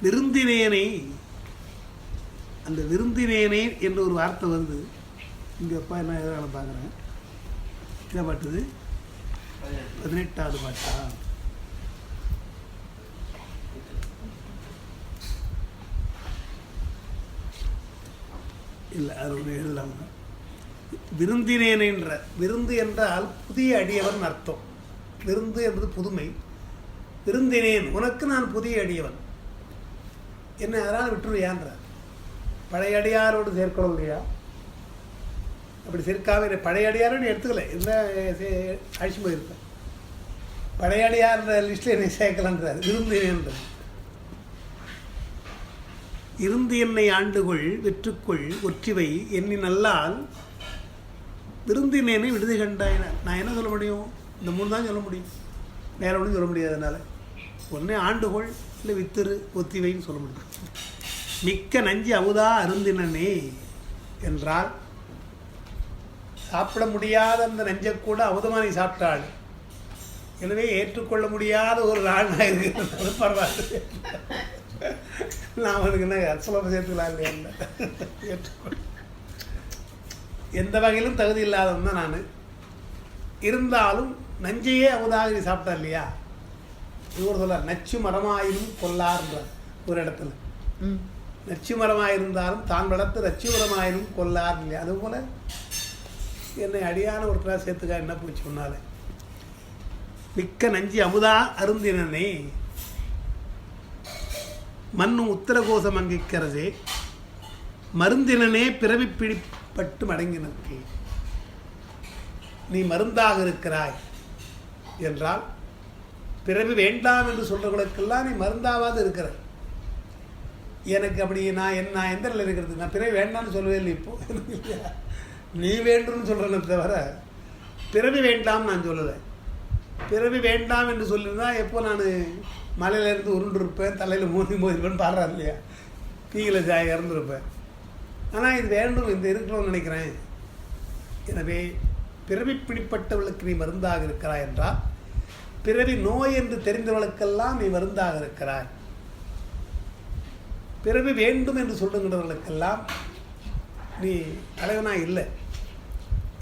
விருந்தினேனை. அந்த விருந்தினேனே என்று ஒரு வார்த்தை வருது இங்கே. அப்பா என்ன எதாவது பார்க்குறேன், என்ன பாட்டுது? 18வது பாட்டா? இல்லை, அது ஒன்று எழுதலாங்க. விருந்தினேன்ற, விருந்து என்றால் புதிய அடியவன் அர்த்தம். விருந்து என்பது புதுமை. விருந்தினேன், உனக்கு நான் புதிய அடியவன், என்ன அதனால் விட்டுருவியான்ற. பழைய அடியாரோடு சேர்க்கணும் இல்லையா? அப்படி சேர்க்காம பழையடியாருன்னு எடுத்துக்கல, என்ன அழிச்சு போயிருப்பேன். பழையடியார்ன்ற லிஸ்ட்டில் என்னை சேர்க்கலான்றார். விருந்தினன்றார். இருந்து என்னை ஆண்டுகொள் வெற்றுக்குள் ஒற்றிவை எண்ணி நல்லால் விருந்தினேனை விடுதி கண்டாயின. நான் என்ன சொல்ல முடியும்? இந்த 3 தான் சொல்ல முடியும், வேற ஒன்றும் சொல்ல முடியாது. அதனால் ஒன்றே ஆண்டுகொள், இல்லை வித்திரு, ஒத்திவைன்னு சொல்ல முடியும். மிக்க நஞ்சு அமுதா அருந்தினனே என்றால் சாப்பிட முடியாத அந்த நஞ்சை கூட அமுதமாக நீ சாப்பிட்டாள். எனவே ஏற்றுக்கொள்ள முடியாத ஒரு நாளாக இருக்கிறது. பரவாயில்ல, நான் அவனுக்கு என்ன அச்சலமாக சேர்த்துக்கலாம் இல்லையா? ஏற்றுக்கொள்ள எந்த வகையிலும் தகுதி இல்லாதவன் தான் நான். இருந்தாலும் நஞ்சையே அமுதாக நீ சாப்பிட்டா இல்லையா? இவர் சொல்றார், நச்சு மரமாயினும் கொல்லார்ன்றார் ஒரு இடத்துல. நச்சு மரமாயிருந்தாலும் தான் வளர்த்து நச்சு மரமாயினும் கொல்லார் இல்லையா? அதுபோல் என்னை அடியான ஒருத்தராக சேர்த்துக்கா என்ன போய் சொன்னாலே. மிக்க நஞ்சி அமுதா அருந்தினனே மண்ணும் உத்தரகோசம் அங்கிக்கிறதே மருந்தினனே பிறவி பிடிப்பட்டு மடங்கினே. நீ மருந்தாக இருக்கிறாய் என்றால் பிறவி வேண்டாம் என்று சொல்றவர்களுக்கெல்லாம் நீ மருந்தாவது இருக்கிற. எனக்கு அப்படி நான் எந்த நிலையில் இருக்கிறது? நான் பிறவி வேண்டாம்னு சொல்லவே இல்லை. இப்போ நீ வேண்டும்னு சொல்கிறேன்னு தவிர பிறவி வேண்டாம் நான் சொல்லலை. பிறவி வேண்டாம் என்று சொல்லியிருந்தா எப்போ நான் மலையிலேருந்து உருண்டிருப்பேன், தலையில் மோதிருப்பேன்னு பாடுறாரு இல்லையா? தீயில இறந்துருப்பேன். ஆனால் இது வேண்டும், இந்த இருக்கணும்னு நினைக்கிறேன். எனவே பிறவி பிடிப்பட்டவளுக்கு நீ மருந்தாக இருக்கிறாய் என்றால் பிறவி நோய் என்று தெரிந்தவர்களுக்கெல்லாம் நீ மருந்தாக இருக்கிறாய். பிறவி வேண்டும் என்று சொல்லுகின்றவர்களுக்கெல்லாம் நீ தலைவனாக இல்லை.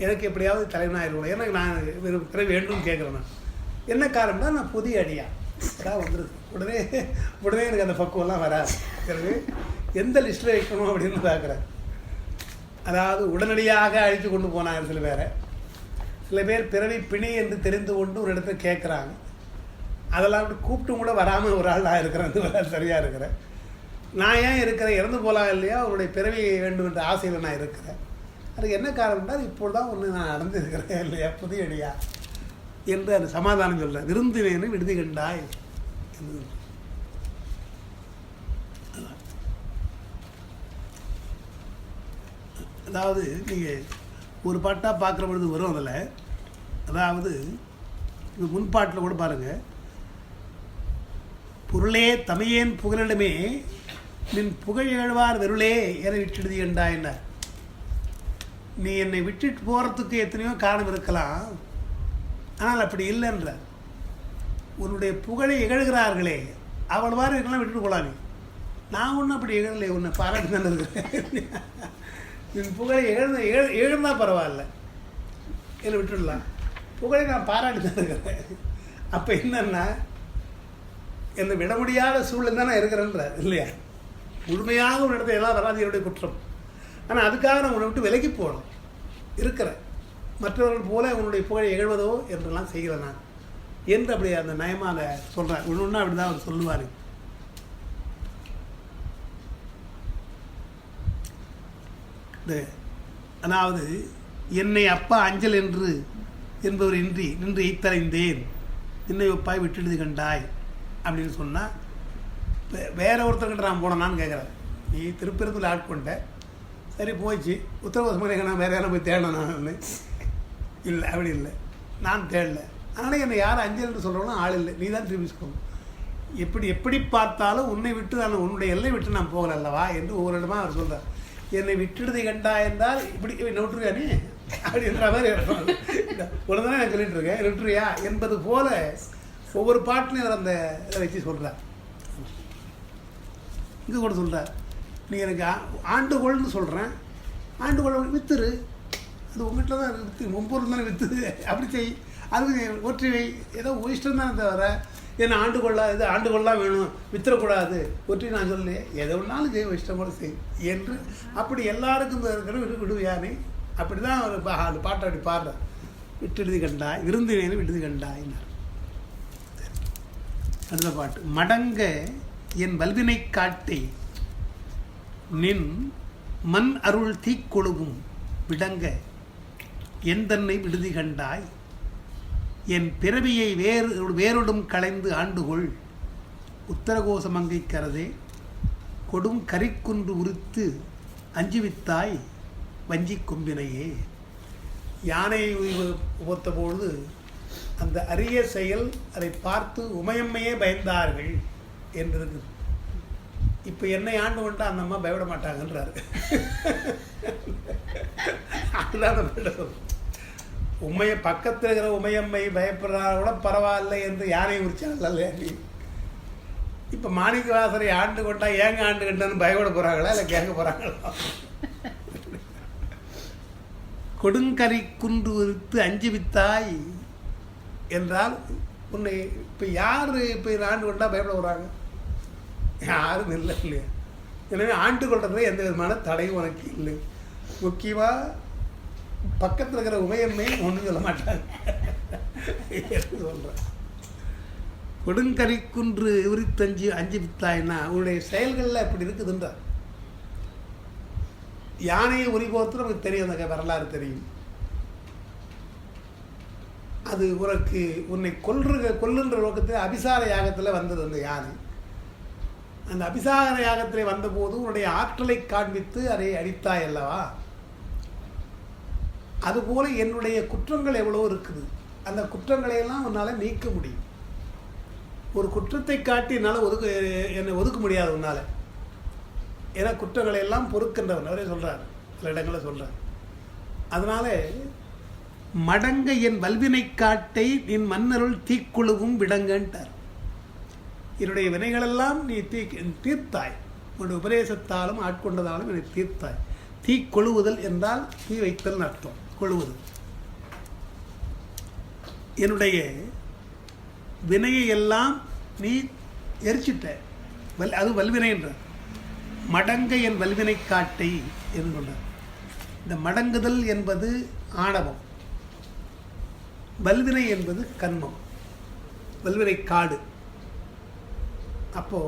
எனக்கு எப்படியாவது தலைவனாக இருக்கணும். எனக்கு நான் பிறவி வேண்டும் கேட்குறேன். நான் என்ன காரணம்னா நான் புதிய அடியா அதான் வந்துருக்கு. உடனே எனக்கு அந்த பக்குவம்லாம் வராது. பிறகு எந்த லிஸ்ட்டில் வைக்கணும் அப்படின்னு பார்க்குறேன். அதாவது உடனடியாக அழித்து கொண்டு போனாங்க சில பேரை. சில பேர் பிறவி பிணி என்று தெரிந்து கொண்டு ஒரு இடத்துல கேட்குறாங்க. அதெல்லாம் அப்படி கூப்பிட்டு கூட வராமல் ஒரு ஆள் நான் இருக்கிறேன், சரியாக இருக்கிறேன். நான் ஏன் இருக்கிறேன்? இறந்து போகலாம் இல்லையா? அவருடைய பிறவி வேண்டும் என்ற ஆசையில் நான் இருக்கிறேன். அதுக்கு என்ன காரணம்னா இப்போது தான் ஒன்று நான் நடந்துருக்கிறேன் இல்லையா, புதிய அடியா என்று அந்த சமாதானம் சொல்கிறேன். விருந்தினேன்னு விடுதி கண்டாய் என்று. அதாவது நீங்கள் ஒரு பாட்டாக பார்க்குற பொழுது வரும் அதில். அதாவது இது முன்பாட்டில் கூட பாருங்கள். பொருளே தமையேன் புகழிடமே நின் புகழ் எழுவார் வெருளே என விட்டுடுதி என்றா என்ன. நீ என்னை விட்டுட்டு போகிறதுக்கு எத்தனையோ காரணம் இருக்கலாம், ஆனால் அப்படி இல்லைன்ற. உன்னுடைய புகழை இகழ்கிறார்களே அவள் மாதிரி இருக்கலாம், விட்டுட்டு போகலாம். நான் ஒன்றும் அப்படி இகழலை, உன்னை பாராட்டி தான் இருக்கிறேன். என் புகழை இழந்தால் பரவாயில்ல, என்னை விட்டுடலாம். புகழை நான் பாராட்டி தான் இருக்கிறேன். அப்போ என்னன்னா என்னை விட முடியாத சூழ்நிலை தான் நான் இருக்கிறேன்ற இல்லையா? முழுமையாக ஒரு இடத்துல எல்லாம் வராது என்னுடைய குற்றம். ஆனால் அதுக்காக நான் உன்னை விட்டு விலகி போகணும் இருக்கிறேன். மற்றவர்கள் போல உன்னுடைய புகழை இகழ்வதோ என்றெல்லாம் செய்கிறேன் நான் என்று அப்படி அந்த நயமாக சொல்கிறேன். ஒன்று அப்படி தான் அவர் சொல்லுவார். அதாவது என்னை அப்பா அஞ்சல் என்று என்பவர் இன்றி நின்று ஈத்தலைந்தேன் என்னை ஒப்பாய் விட்டுடுது கண்டாய் அப்படின்னு சொன்னால் வேற ஒருத்தர்கிட்ட நான் போனேன்னான்னு கேட்குறேன். நீ திருப்பெருந்தில் ஆட்கொண்ட, சரி போயிடுச்சு. உத்தரவாதமாக நான் வேறு யாரும் போய் தேடணும் நான் இல்லை, அப்படி இல்லை, நான் தேடலை. அதனால் என்னை யாரும் அஞ்சல் என்று சொல்கிறோன்னா ஆள் இல்லை, நீ தான் திரும்பிக்கணும். எப்படி பார்த்தாலும் உன்னை விட்டு நான் உன்னுடைய எல்லை விட்டு நான் போகல அல்லவா என்று ஒவ்வொரு இடமா அவர் சொல்கிறார். என்னை விட்டுடுதை கண்டா என்றால் இப்படி விட்டுருக்கானே அப்படின்ற மாதிரி உடனே நான் சொல்லிட்டு இருக்கேன், விட்டுருயா என்பது போல ஒவ்வொரு பாட்டிலையும் அவர் அந்த இதை வச்சு சொல்கிறார். இங்கே கூட சொல்கிறார், நீ எனக்கு ஆண்டுகோள்னு சொல்கிறேன், ஆண்டுகோள் வித்துரு, அது உங்கள்கிட்ட தான் விற்று முன்பொருள் தானே விற்றுது, அப்படி செய், அது ஒற்றி வை, ஏதோ இஷ்டம் தானே தவிர என்ன ஆண்டுகொள்ளலாம் வேணும், வித்துறக்கூடாது, ஒற்றி நான் சொல்லலையே, எதை ஒன்றாலும் செய்ய இஷ்டம் கூட செய் என்று அப்படி எல்லாருக்கும் இருக்கிற விடுவியானே. அப்படி தான் அவர் அந்த பாட்டை அப்படி பாடுறார். விட்டுடுதி கண்டாய் விருந்தினேன்னு விடுதி கண்டாயினார். அடுத்த பாட்டு, மடங்க என் வல்வினை காட்டி நின் மண் அருள் தீக்கொழுவும் விடங்க எந்தன்னை விடுதி கண்டாய் என் பிறவியை வேறொடும் களைந்து ஆண்டுகொள் உத்தரகோசமங்கைக்கரதே கொடும் கரிக்குன்று உரித்து அஞ்சுவித்தாய் வஞ்சி கொம்பினையே. யானையை உபத்தபொழுது அந்த அரிய செயல் அதை பார்த்து உமையம்மையே பயந்தார்கள் என்று. இப்போ என்னை ஆண்டு கொண்டா அந்த அம்மா பயப்பட மாட்டாங்கன்றாரு. அதுதான் உண்மையை பக்கத்தில் இருக்கிற உமையம்மை பயப்படுறா கூட பரவாயில்லை என்று யானை உரிச்சாங்கல்ல நீ. இப்போ மாணிக்கவாசரை ஆண்டு கொண்டா ஏங்க ஆண்டு கொண்டான்னு பயப்பட போகிறாங்களா இல்லை கேட்க போகிறாங்களா? கொடுங்கரி குன்று உரித்து அஞ்சு வித்தாய் என்றால் உன்னை இப்போ யார் இப்போ ஆண்டு கொண்டா பயப்பட போகிறாங்க? யாரும் இல்லை இல்லையா? எனவே ஆண்டு கொள்றதுல எந்த விதமான தடையும் உனக்கு இல்லை. முக்கியமாக பக்கத்தில் இருக்கிற உமையம்மை ஒன்றும் சொல்ல மாட்டாங்க சொல்கிறேன். கொடுங்கரி குன்று உரித்தஞ்சு அஞ்சு வித்தாய்னா உன்னுடைய செயல்களில் எப்படி இருக்குதுன்றார். யானையை உரி கோர்த்து நமக்கு தெரியும், அந்த வரலாறு தெரியும். அது உனக்கு உன்னை கொல்லுன்ற நோக்கத்தில் அபிசார யாகத்தில் வந்தது அந்த யானை. அந்த அபிசார யாகத்தில் வந்தபோது உன்னுடைய ஆற்றலை காண்பித்து அதை அடித்தாய் அல்லவா? அதுபோல என்னுடைய குற்றங்கள் எவ்வளோ இருக்குது, அந்த குற்றங்களையெல்லாம் உன்னால் நீக்க முடியும். ஒரு குற்றத்தை காட்டி என்னால் என்னை ஒதுக்க முடியாது உன்னால். ஏன்னா குற்றங்களை எல்லாம் பொறுக்கின்றவன் அவரே சொல்கிறார், சில இடங்களில் சொல்கிறார். அதனால மடங்க என் வல்வினை காட்டை நின் மன்னருள் தீக்குழுவும் விடங்கன்ட்டார். என்னுடைய வினைகளெல்லாம் நீ தீர்த்தாய், உன்னுடைய உபதேசத்தாலும் ஆட்கொண்டதாலும் என்னை தீர்த்தாய். தீ கொழுவுதல் என்றால் தீ வைத்தல் அர்த்தம். கொழுவுதல் என்னுடைய வினையை எல்லாம் நீ எரிச்சிட்ட, அது வல்வினை என்றார். மடங்க என் வல்வினை காட்டை என்று சொன்னார். இந்த மடங்குதல் என்பது ஆணவம், வல்வினை என்பது கன்மம், வல்வினை காடு. அப்போ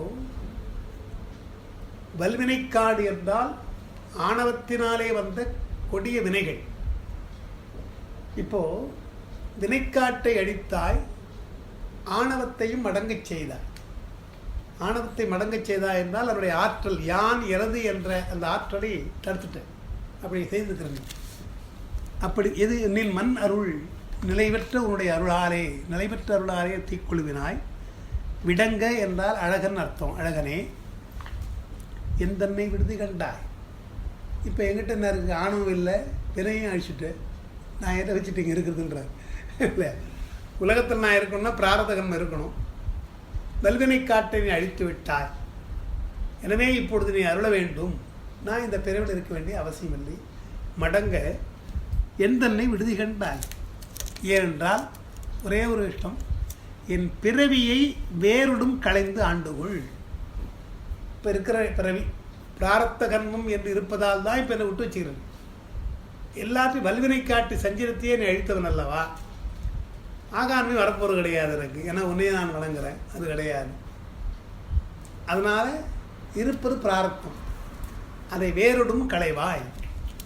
வல்வினை காடு என்றால் ஆணவத்தினாலே வந்த கொடிய வினைகள். இப்போ வினைக்காட்டை அடித்தாய், ஆணவத்தையும் மடங்கச் செய்தாய். ஆணவத்தை மடங்கச் செய்தாய் என்றால் அவருடைய ஆற்றல் யான் எனது என்ற அந்த ஆற்றலை தடுத்துட்டேன். அப்படி செய்திருக்கிறேன். அப்படி எது நின் மண் அருள் நிலைபெற்ற உன்னுடைய அருளாலே, நிலைபெற்ற அருளாலே தீக்குழுவினாய். விடங்க என்றால் அழகன் அர்த்தம். அழகனே எந்தன்னை விடுதி கண்டாய். இப்போ எங்கிட்ட என்ன இருக்குது? ஆணவம் இல்லை, பிறையும் அழிச்சுட்டு நான் எதை வச்சுட்டு இங்கே இருக்கிறதுன்றார் இல்லை. உலகத்தில் நான் இருக்கணும்னா பிராரதகம் இருக்கணும். வல்வினை காட்டை நீ அழித்து விட்டாய், எனவே இப்பொழுது நீ அருள வேண்டும். நான் இந்த பிறவில் இருக்க வேண்டிய அவசியம் இல்லை. மடங்க எந்தன்னை விடுதி கண்டாய். ஏனென்றால் ஒரே ஒரு இஷ்டம், என் பிறவியை வேறுடும் களைந்து ஆண்டுகொள். இப்போ இருக்கிற பிறவி பிராரத்த கர்மம் என்று இருப்பதால் தான் இப்போ என்னை விட்டு வச்சுக்கிறேன். எல்லாத்தையும் வல்வினை காட்டி சஞ்சரித்தையே நீ அழித்தவன் அல்லவா? ஆகாண்மை வரப்போகிறது கிடையாது எனக்கு, ஏன்னா உன்னையே நான் வழங்குறேன், அது கிடையாது. அதனால் இருப்பது பிராரத்தம், அதை வேறுடும் களைவாய்.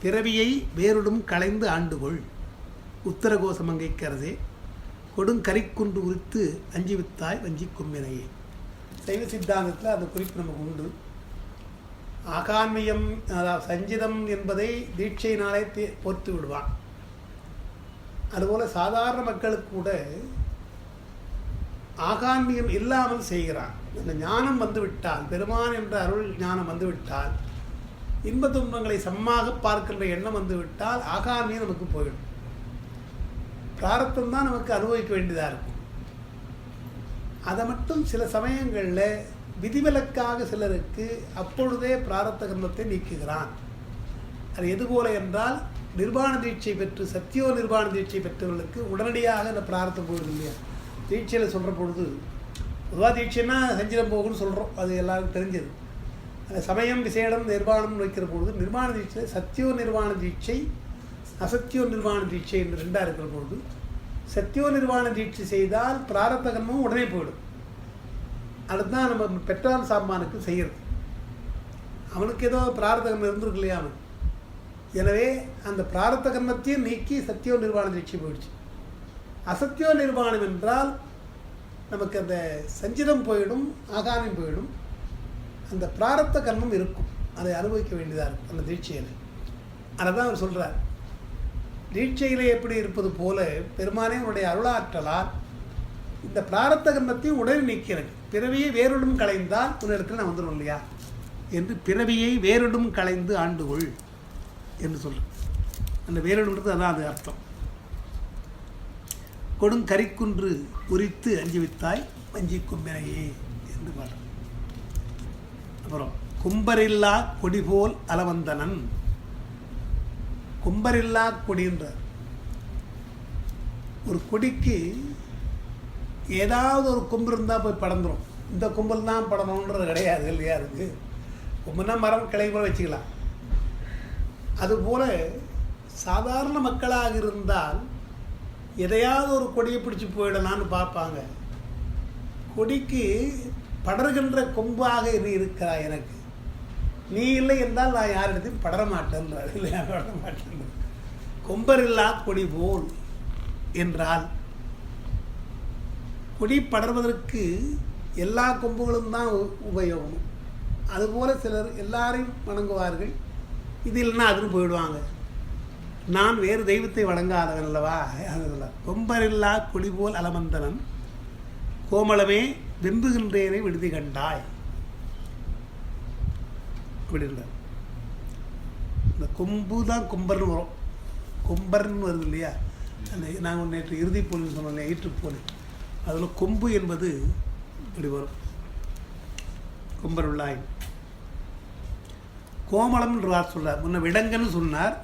பிறவியை வேறுடும் களைந்து ஆண்டுகொள் உத்தரகோசமங்கைக்கரசே கொடுங்கரிக்குன்று உரித்து அஞ்சி வித்தாய் வஞ்சி கொம்பினையே. சைவ சித்தாந்தத்தில் அந்த குறிப்பு நமக்கு உண்டு. ஆகான்மியம், அதாவது சஞ்சிதம் என்பதை தீட்சையினாலே பொறுத்து விடுவான். அதுபோல் சாதாரண மக்களுக்கு கூட ஆகான்மியம் இல்லாமல் செய்கிறான். அந்த ஞானம் வந்துவிட்டால், பெருமான் என்ற அருள் ஞானம் வந்துவிட்டால், இன்ப துன்பங்களை சமமாக பார்க்கின்ற எண்ணம் வந்துவிட்டால் ஆகான்மியம் நமக்கு போயிடும். பிராரத்தம் தான் நமக்கு அனுபவிக்க வேண்டியதாக இருக்கும். அதை மட்டும் சில சமயங்களில் விதிவிலக்காக சிலருக்கு அப்பொழுதே பிராரத்த கர்மத்தை நீக்குகிறான். அது எதுபோல என்றால், நிர்வாண தீட்சை பெற்று சத்தியோ நிர்வாண தீட்சை பெற்றவர்களுக்கு உடனடியாக இந்த பிராரத்தம் போகுது இல்லையா? தீட்சையில் சொல்கிற பொழுது பொதுவாக தீட்சைன்னா சஞ்சிதம் போகும்னு சொல்கிறோம், அது எல்லாருக்கும் தெரிஞ்சது. அந்த சமயம் விசேடம் நிர்வாணம் வைக்கிற பொழுது நிர்வாண தீட்சை சத்தியோ நிர்வாண தீட்சை, அசத்தியோ நிர்வாண தீட்சை என்று ரெண்டாக இருக்கிற பொழுது சத்தியோ நிர்வாண தீட்சை செய்தால் பிராரத்த கர்மம் உடனே போயிடும். அதுதான் நம்ம பெற்றான் சாமானுக்கு செய்கிறது. அவனுக்கு ஏதோ பிராரத்த கர்மம் இருந்திருக்கு இல்லையா? அவன் எனவே அந்த பிராரத்த கர்மத்தையும் நீக்கி சத்தியோ நிர்வாண தீட்சை போயிடுச்சு. அசத்தியோ நிர்வாணம் என்றால் நமக்கு அந்த சஞ்சிதம் போயிடும், ஆகாமியம் போயிடும், அந்த பிராரத்த கர்மம் இருக்கும், அதை அனுபவிக்க வேண்டியதாக இருக்கும் அந்த தீட்சையில். அதை தான் அவர் சொல்கிறார். தீட்சையிலே எப்படி இருப்பது போல பெருமானே உன்னுடைய அருளாற்றலால் இந்த பிராரத்த கர்மத்தையும் உடனே நீக்கிறது. பிறவியை வேறொடும் களைந்தால் உன்னிடத்தில் நான் வந்துடும் இல்லையா என்று, பிறவியை வேறொடும் களைந்து ஆண்டுகொள் என்று சொல்கிறேன். அந்த வேறொடுங்கிறது அதான் அது அர்த்தம். கொடுங்கரிக்குன்று உரித்து அஞ்சுவித்தாய் வஞ்சி கும்பினையே என்று பாடுறோம். அப்புறம் கும்பரில்லா கொடி போல் அலவந்தனன். கும்பரில்லா கொடின்றார். ஒரு கொடிக்கு ஏதாவது ஒரு கொம்பு இருந்தால் போய் படந்துடும். இந்த கொம்பில் தான் படணுன்றது கிடையாது இல்லையா? அதுக்கு கொம்புனா மரம் கிளை போல வச்சுக்கலாம். அதுபோல் சாதாரண மக்களாக இருந்தால் எதையாவது ஒரு கொடியை பிடிச்சி போயிடலான்னு பார்ப்பாங்க. கொடிக்கு படர்கின்ற கொம்பாக நீ இருக்கிறாய், எனக்கு நீ இல்லை என்றால் நான் யாரிடத்தையும் படர மாட்டேன்றார் இல்லையா? படர மாட்டேன். கொம்பரில்லா கொடி போல் என்றால் கொடி படர்வதற்கு எல்லா கொம்புகளும் தான் உபயோகம். அதுபோல் சிலர் எல்லாரையும் வணங்குவார்கள், இது இல்லைன்னா அதுன்னு போயிடுவாங்க. நான் வேறு தெய்வத்தை வணங்காதவன் அல்லவா? அதெல்லாம் கொம்பரில்லா கொடி போல் அலமந்தனன் கோமளமே வெம்புகின்றேனை விடுதி கண்டாய் அப்படின்றார். இந்த கொம்பு தான் கொம்பர்னு வரும், கொம்பர்னு வருது இல்லையா? அந்த நாங்கள் நேற்று இறுதி போலின்னு சொன்னோம் இல்லையா, ஈற்றுப்போலி, அதில் கொம்பு என்பது இப்படி வரும், கொம்பர் உள்ளாய். கோமளம்ன்றார் சொல்கிறார். முன்ன விடங்கன்னு சொன்னார்,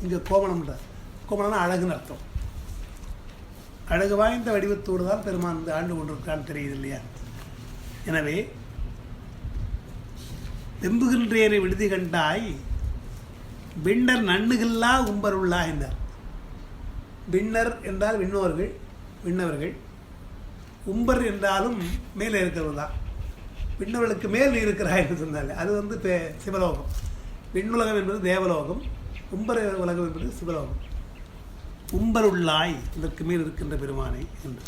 இங்கே கோமளம்ன்றார். கோமளம்னா அழகுன்னு அர்த்தம். அழகு வாய்ந்த வடிவத்தோடு தான் பெருமான் வந்து ஆண்டு கொண்டிருக்கான்னு தெரியுது இல்லையா? எனவே வெம்புகின்றேனை விடுதி கண்டாய் விண்ணர் நன்னுகில்லா உம்பருள்ளா என்றார். விண்ணர் என்றால் விண்ணோர்கள், விண்ணவர்கள். உம்பர் என்றாலும் மேலே இருக்கிறவர்கள் தான். விண்ணவர்களுக்கு மேல் நீ இருக்கிறாய் என்று சொன்னாங்க. அது வந்து சிவலோகம். விண்ணுலகம் என்பது தேவலோகம், உம்பர் உலகம் என்பது சிவலோகம். உம்பருள்ளாய், இதற்கு மேல் இருக்கின்ற பெருமானை என்று.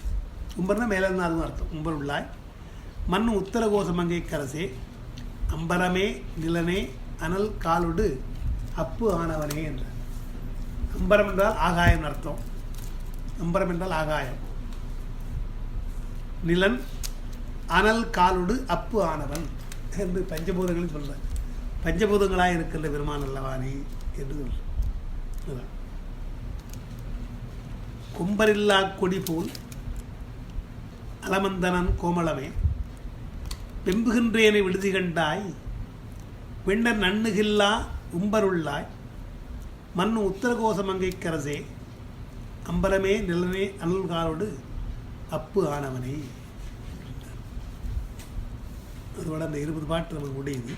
உம்பர்னா மேலே இருந்தால் அதுவும் அர்த்தம். உம்பருள்ளாய் மண் உத்தர கோசமங்கை கரசே அம்பரமே நிலனே அனல் காலுடு அப்பு ஆனவனே என்றார். அம்பரம் என்றால் ஆகாயம் அர்த்தம். அம்பரம் என்றால் ஆகாயம். நிலன் அனல் காலுடு அப்பு ஆனவன் என்று பஞ்சபூதங்களும் சொல்கிறார். பஞ்சபூதங்களாக இருக்கின்ற பெருமான் அல்லவானே என்று சொல்கிறார். கும்பரில்லா கொடி போல் அலமந்தனன் கோமளமே வெம்புகின்றேனை விடுதி கண்டாய் விண்ணர் நன்னுகில்லா உம்பருள்ளாய் மண் உத்தரகோசமங்கை கரசே அம்பரமே நிலனே அனல்காரோடு அப்பு ஆனவனே. அதோட அந்த 20 பாட்டு நமக்கு முடியுது.